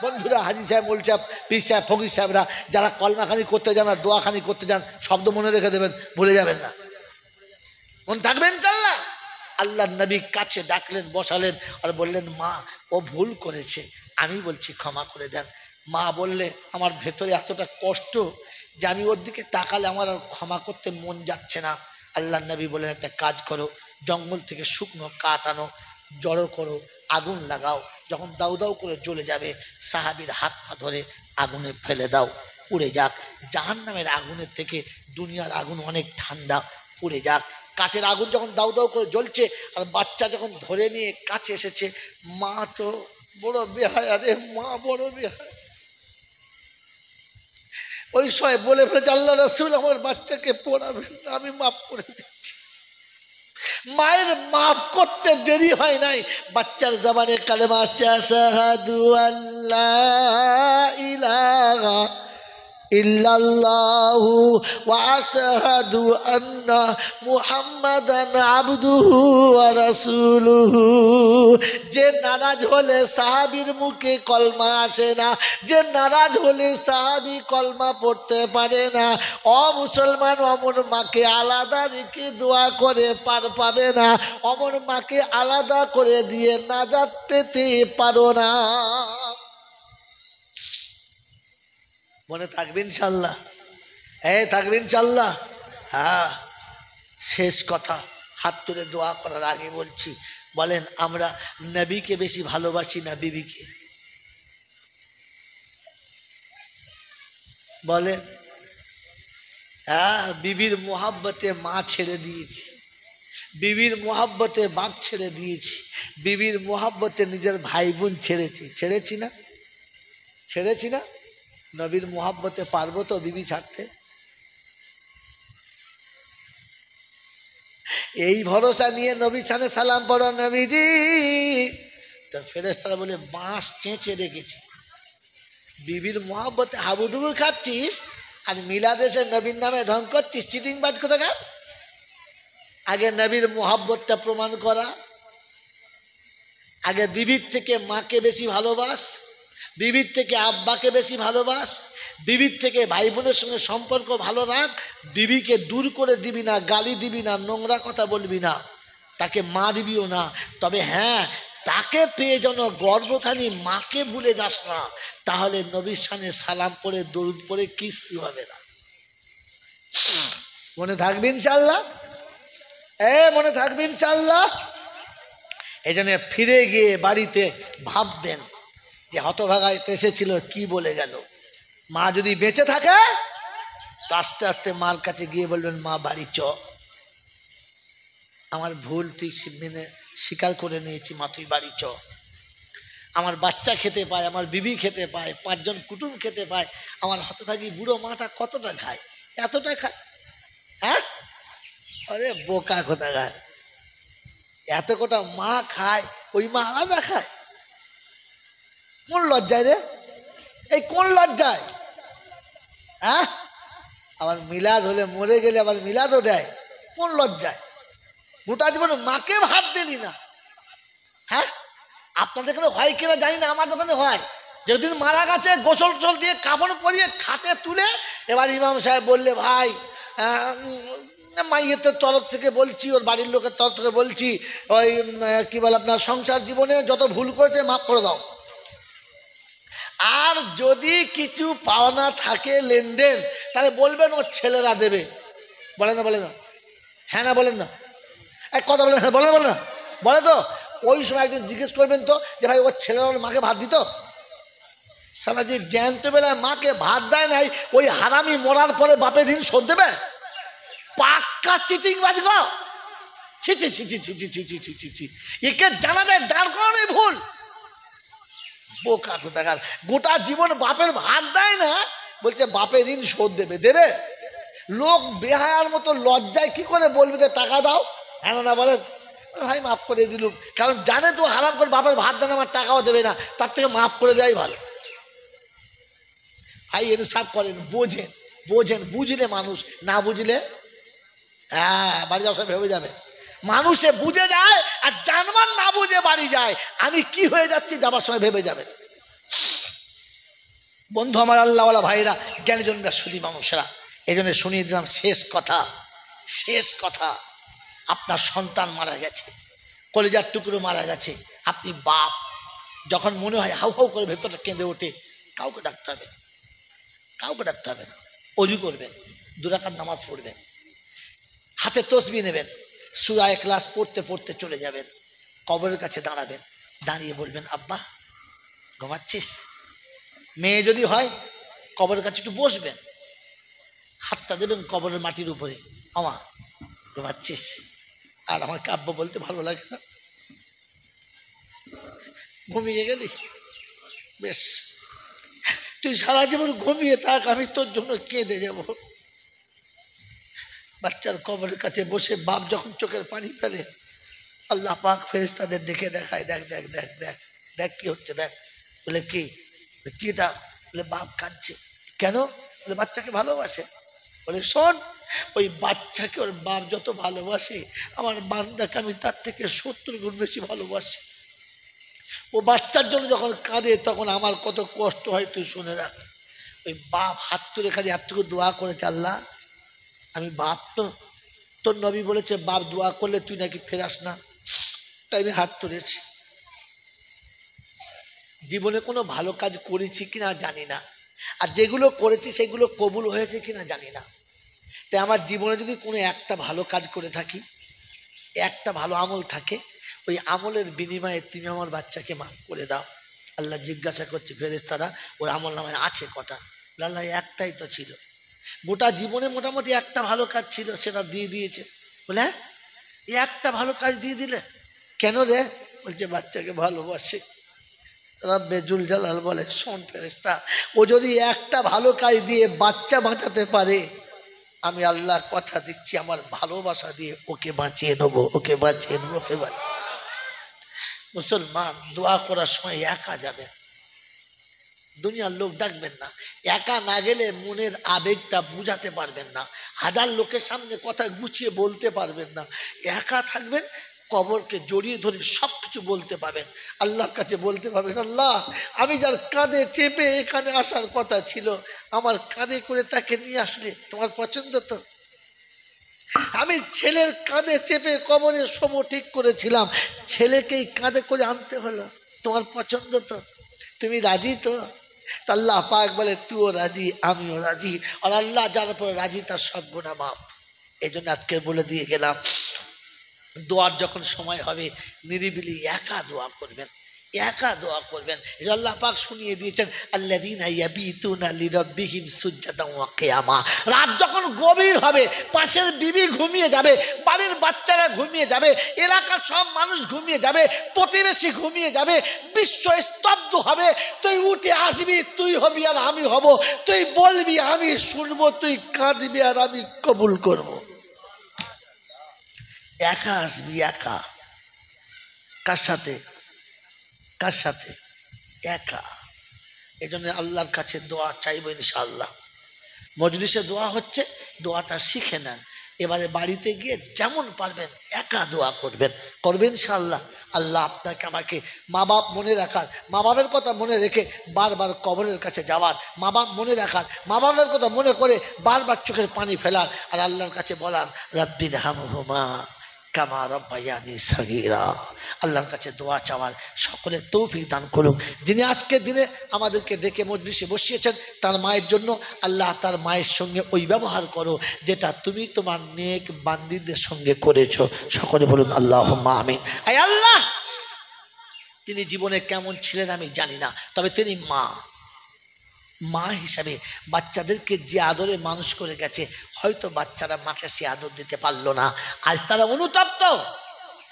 বন্ধুরা, হাজি সাহেব, মোল সাহেব, পীর সাহেব, ফকির সাহেবরা যারা কলমাখানি করতে যান আর দোয়াখানি করতে যান, শব্দ মনে রেখে দেবেন, ভুলে যাবেন না, মন থাকবেন ইনশাআল্লাহ। আল্লাহ নবী কাছে ডাকলেন, বসালেন, আর বললেন, মা ও ভুল করেছে, আমি বলছি ক্ষমা করে দেন। মা বললে, আমার ভেতরে এতটা কষ্ট যে আমি ওর দিকে তাকালে আমার আর ক্ষমা করতে মন যাচ্ছে না। আল্লাহ নবী বললেন, একটা কাজ করো, জঙ্গল থেকে শুকনো কাঠ আনো, জড়ো করো, আগুন লাগাও, যখন দাউ দাউ করে জ্বলে যাবে সাহাবীর হাত পা ধরে আগুনে ফেলে দাও, পুড়ে যাক। জাহান্নামের আগুনের থেকে দুনিয়ার আগুন অনেক ঠান্ডা, পুড়ে যাক। কাঠের আগুন যখন দাউ দাউ করে জ্বলছে, আর বাচ্চা যখন ধরে নিয়ে কাছে এসেছে, মা তো বড় বেহায়া রে, মা বড় বেহায়া। ওই সময় বলে ফেলেছে, আল্লাহ রাসূল আমার বাচ্চাকে পোড়াবেন না, আমি মাফ করে দিচ্ছি। মায়ের মাফ করতে দেরি হয় নাই, বাচ্চার জবানে কালেমা আসছে, আশহাদু আল্লা ইলাহা ইল্লাল্লাহু ওয়া আশহাদু আন্না মুহাম্মাদান আবদুহু ওয়া রাসূলুহু। যে নারাজ হলে সাহাবীর মুখে কলমা আসে না, যে নারাজ হলে সাহাবী কলমা পড়তে পারে না, মুসলমান অমর মাকে আলাদা রেখে দোয়া করে পার পাবে না, অমর মাকে আলাদা করে দিয়ে নাজাত পেতে পারো না। মনে থাকবে ইনশাল্লাহ? থাকবে ইনশাল্লাহ? হ্যাঁ। শেষ কথা, হাত তুলে দোয়া করার আগে বলছি, বলেন আমরা নবীকে বেশি ভালোবাসি না বিবিকে? বলেন। হ্যাঁ, বিবির মোহাব্বতে মা ছেড়ে দিয়েছি, বিবির মোহাব্বতে বাপ ছেড়ে দিয়েছি, বিবির মোহাব্বতে নিজের ভাই বোন ছেড়েছি, ছেড়েছি না? ছেড়েছি না? নবীর মোহাব্বতে পারবো তো বিবি ছাড়তে? এই ভরসা নিয়ে নবী সানে সালাম পড়ো, নবীজি। তো ফেরেশতারা বলে, বাঁশ চেঁচে রেখেছি, বিবির মোহাব্বতে হাবুডুবু খাচ্ছিস, আর মিলাদ এসে নবীর নামে ঢং করছিস, চিটিং বাজ কোথাকার। আগে নবীর মোহাব্বতটা প্রমাণ করা, আগে বিবির থেকে মাকে বেশি ভালোবাস, বিবির থেকে আব্বাকে বেশি ভালোবাস, বিবির থেকে ভাই বোনের সঙ্গে সম্পর্ক ভালো রাখ। বিবিকে দূর করে দিবি না, গালি দিবি না, নোংরা কথা বলবি না, তাকে মারবিও না। তবে হ্যাঁ, তাকে পেয়ে যেন গর্ভধারী মাকে ভুলে যাস না, তাহলে নবীর সামনে সালাম পড়ে দরুদ পড়ে কিচ্ছু হবে না। মনে থাকবে ইনশাল্লাহ? মনে থাকবে ইনশাল্লাহ? এই জন্য ফিরে গিয়ে বাড়িতে ভাববেন যে হতভাগা এসেছিল কি বলে গেল। মা যদি বেঁচে থাকে তো আস্তে আস্তে মার কাছে গিয়ে বলবেন, মা বাড়ি চ, আমার ভুল তুই মেনে স্বীকার করে নিয়েছি, মা তুই বাড়ি চ। আমার বাচ্চা খেতে পায়, আমার বিবি খেতে পায়, 5 জন কুটুম খেতে পায়, আমার হতভাগী বুড়ো মাটা কতটা খায়? এতটা খায়। হ্যাঁ, আরে বোকা কোথাকার, এত কটা মা খায়, ওই মা আলাদা খায়? কোন লজ্জায় রে? এই কোন লজ্জায়? হ্যাঁ, আবার মিলাদ হলে মরে গেলে আবার মিলাদও দেয়, কোন লজ্জায়? গোটা জীবন মাকে ভাত দিলি না। হ্যাঁ, আপনাদের এখানে হয় কিনা জানি না, আমার দোকানে হয়। যেদিন মারা গেছে গোসল টোসল দিয়ে কাপড় পরিয়ে খাতে তুলে, এবার ইমাম সাহেব বললে, ভাই মাইয়ের তরফ থেকে বলছি, ওর বাড়ির লোকের তরফ থেকে বলছি, ওই কি বলে আপনার সংসার জীবনে যত ভুল করেছে মাফ করে দাও। আর যদি কিছু পাওনা থাকে লেনদেন, তাহলে বলবেন ওর ছেলেরা দেবে। বলে না? বলে না? হ্যাঁ না বলেন না? এক কথা বলেন, হ্যাঁ বলে না? বলে তো? ওই সময় একদিন জিজ্ঞেস করবেন তো যে ভাই ওর ছেলেরা ওর মাকে ভাত দিত? সালা যে জ্যান্ত বেলায় মাকে ভাত দেয় নাই, ওই হারামি মরার পরে বাপের ঋণ শোধ দেবে? পাক্কা চিটিং বাজ গো। ছি ছি ছি ছি ছি ছি ছি ছি ছি ছি ছি, একে জানা যায় দাঁড় করানোই ভুল। বোকা কোথাকার, গোটা জীবন বাপের ভাত দেয় না, বলছে বাপের ঋণ শোধ দেবে। দেবে? লোক বেহায়ার মতো লজ্জায় কি করে বলবে যে টাকা দাও? হ্যাঁ না বলেন? ভাই মাফ করে দিলুম, কারণ জানে তো হারাম করে বাপের ভাত দেন আমার টাকাও দেবে না, তার থেকে মাফ করে দেওয়াই ভালো। ভাই ইনসাফ করেন, বোঝেন, বোঝেন, বুঝলে মানুষ, না বুঝলে বাড়ি যাওয়ার সময় ভেবে যাবে। মানুষে বুঝে যায় আর জানবার না বুঝে বাড়ি যায়, আমি কি হয়ে যাচ্ছি যাবার সময় ভেবে যাবে। বন্ধু আমার, আল্লাহওয়ালা ভাইরা, জ্ঞানীজনরা, সুধী মানুষরা, এই জন্য শুনিয়ে দিলাম শেষ কথা। শেষ কথা, আপনার সন্তান মারা গেছে, কলিজার টুকরো মারা গেছে, আপনি বাপ, যখন মনে হয় হাউ হাউ করে ভেতরটা কেঁদে ওঠে, কাউকে ডাকতে হবে না, কাউকে ডাকতে হবে না। অজু করবেন, 2 রাকাত নামাজ পড়বেন, হাতে তসবিহ নেবেন, সূরা ইখলাস পড়তে পড়তে চলে যাবেন, কবরের কাছে দাঁড়াবেন, দাঁড়িয়ে বলবেন, আব্বা ঘুমাচ্ছিস? মেয়ে যদি হয় কবরের কাছে একটু বসবেন, হাতটা দেবেন কবরের মাটির উপরে, আমা ঘুমাচ্ছিস? আর আমাকে আব্বা বলতে ভালো লাগে না, ঘুমিয়ে গেলি? বেশ, তুই সারা জীবন ঘুমিয়ে থাক, আমি তোর জন্য কেঁদে যাব। বাচ্চার কবরের কাছে বসে বাপ যখন চোখের পানি ফেলে, আল্লাহ পাক ফেরেশতাদের ডেকে দেখায়, দেখ দেখ দেখ দেখ দেখ কি হচ্ছে, দেখ। বলে কি? কিটা? বলে বাপ কাঁদছে। কেন? বলে বাচ্চাকে ভালোবাসে। বলে শোন, ওই বাচ্চাকে ওর বাপ যত ভালোবাসে, আমার বান্দাকে আমি তার থেকে 70 গুণ বেশি ভালোবাসি। ও বাচ্চার জন্য যখন কাঁদে তখন আমার কত কষ্ট হয় তুই শুনে রাখ। ওই বাপ হাত তুলে খালি এতটুকু দোয়া করেছে, আল্লাহ আমি বাপ, তো তোর নবী বলেছে বাপ দোয়া করলে তুই নাকি ফেরাস না, তাই আমি হাত তুলেছি। জীবনে কোনো ভালো কাজ করেছি কিনা জানি না, আর যেগুলো করেছি সেগুলো কবুল হয়েছে কিনা জানি না। তাই আমার জীবনে যদি কোনো একটা ভালো কাজ করে থাকি, একটা ভালো আমল থাকে, ওই আমলের বিনিময়ে তুমি আমার বাচ্চাকে মাফ করে দাও। আল্লাহ জিজ্ঞাসা করছে ফেরেশতারা, ওর আমল নামায় আছে কটা? আল্লাহ একটাই তো ছিল, গোটা জীবনে মোটামুটি একটা ভালো কাজ ছিল, সেটা দিয়ে দিয়েছে। বলে হ্যাঁ, একটা ভালো কাজ দিয়ে দিলে? কেন রে? বলছে বাচ্চাকে ভালোবাসে। রব্বে জুল জালাল বলে, শোন ফেরেশতা, ও যদি একটা ভালো কাজ দিয়ে বাচ্চা বাঁচাতে পারে, আমি আল্লাহ কথা দিচ্ছি আমার ভালোবাসা দিয়ে ওকে বাঁচিয়ে নেবো, ওকে বাঁচিয়ে নেবো, ওকে বাঁচিয়ে। মুসলমান, দোয়া করার সময় একা যাবেন, দুনিয়ার লোক ডাকবেন না। একা না গেলে মনের আবেগটা বুঝাতে পারবেন না, 1000 লোকের সামনে কথা গুছিয়ে বলতে পারবেন না। একা থাকবেন, কবরকে জড়িয়ে ধরে সব কিছু বলতে পাবেন, আল্লাহর কাছে বলতে পারবেন, আল্লাহ আমি যার কাঁধে চেপে এখানে আসার কথা ছিল, আমার কাঁধে করে তাকে নিয়ে আসলে তোমার পছন্দ তো? আমি ছেলের কাঁধে চেপে কবরে শোব ঠিক করেছিলাম, ছেলেকেই কাঁধে করে আনতে হলো, তোমার পছন্দ তো? তুমি রাজি তো? আল্লাহ পাক বলে তুইও রাজি, আমিও রাজি। আর আল্লাহ যার উপর রাজি তার সব গুনাহ মাফ। এই জন্য আজকে বলে দিয়ে গেলাম, দোয়ার যখন সময় হবে নিরিবিলি একা দোয়া করবেন, একা দোয়া করবেন। আল্লাহ পাক শুনিয়ে দিয়েছেন, আল্লাযীনা ইয়াবিতুনা লিরাব্বিহিম সুজদান ওয়া কিয়ামা। রাত যখন গভীর হবে, পাশের বিবি ঘুমিয়ে যাবে, বাড়ির বাচ্চারা ঘুমিয়ে যাবে, এলাকার সব মানুষ ঘুমিয়ে যাবে, প্রতিবেশী ঘুমিয়ে যাবে, বিশ্ব স্তব্ধ হবে, তুই উঠে আসবি, তুই হবি আর আমি হব, তুই বলবি আমি শুনবো, তুই কাঁদবি আর আমি কবুল করব। একা আসবি, একা। কার সাথে? কার সাথে? একা। এই জন্য আল্লাহর কাছে দোয়া চাইবো ইনশাআল্লাহ। মজলিসে দোয়া হচ্ছে, দোয়াটা শিখে নেন, এবারে বাড়িতে গিয়ে যেমন পারবেন একা দোয়া করবেন, করবেন ইনশাআল্লাহ। আল্লাহ আপনাকে আমাকে মা বাপ মনে রাখার, মা বাপের কথা মনে রেখে বারবার কবরের কাছে যাওয়ার, মা বাপ মনে রাখার, মা বাপের কথা মনে করে বারবার চোখের পানি ফেলার, আর আল্লাহর কাছে বলার রব্বিরহামহুমা কামা রাব্বায়ানি সগীরা। আল্লাহর কাছে দোয়া চাওয়ার সকলের তৌফিক দান করুক। যিনি আজকের দিনে আমাদেরকে ডেকে মজলিসে বসিয়েছেন, তার মায়ের জন্য আল্লাহ তার মায়ের সঙ্গে ওই ব্যবহার করো যেটা তুমি তোমার নেক বান্দীদের সঙ্গে করেছো। সকলে বলুন আল্লাহুম্মা আমিন। আয় আল্লাহ, তিনি জীবনে কেমন ছিলেন আমি জানি না, তবে তিনি মা হিসাবে বাচ্চাদেরকে যে আদরে মানুষ করে গেছে, হয়তো বাচ্চারা মাকে সে আদর দিতে পারলো না, আজ তারা অনুতপ্ত।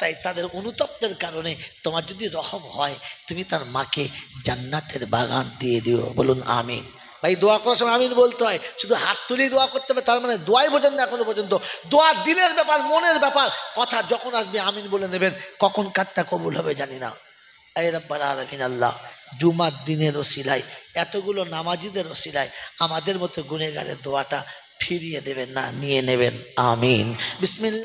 তাই তাদের অনুতপ্তের কারণে তোমার যদি রহম হয়, তুমি তার মাকে জান্নাতের বাগান দিয়ে দিও। বলুন আমিন। ভাই দোয়া করার সময় আমিন বলতে হয়, শুধু হাত তুলেই দোয়া করতে হবে তার মানে দোয়াই বোঝেন না এখনো পর্যন্ত। দোয়া দিনের ব্যাপার, মনের ব্যাপার, কথা যখন আসবে আমিন বলে নেবেন, কখন কারটা কবুল হবে জানি না। এই রব্বুল আলামিন আল্লাহ, জুমার দিনের ওসিলায়, এতগুলো নামাজিদের ওসিলায় আমাদের মতো গুনেগারের দোয়াটা ফিরিয়ে দেবেন না, নিয়ে নেবেন। আমিন। বিসমিল্লাহ।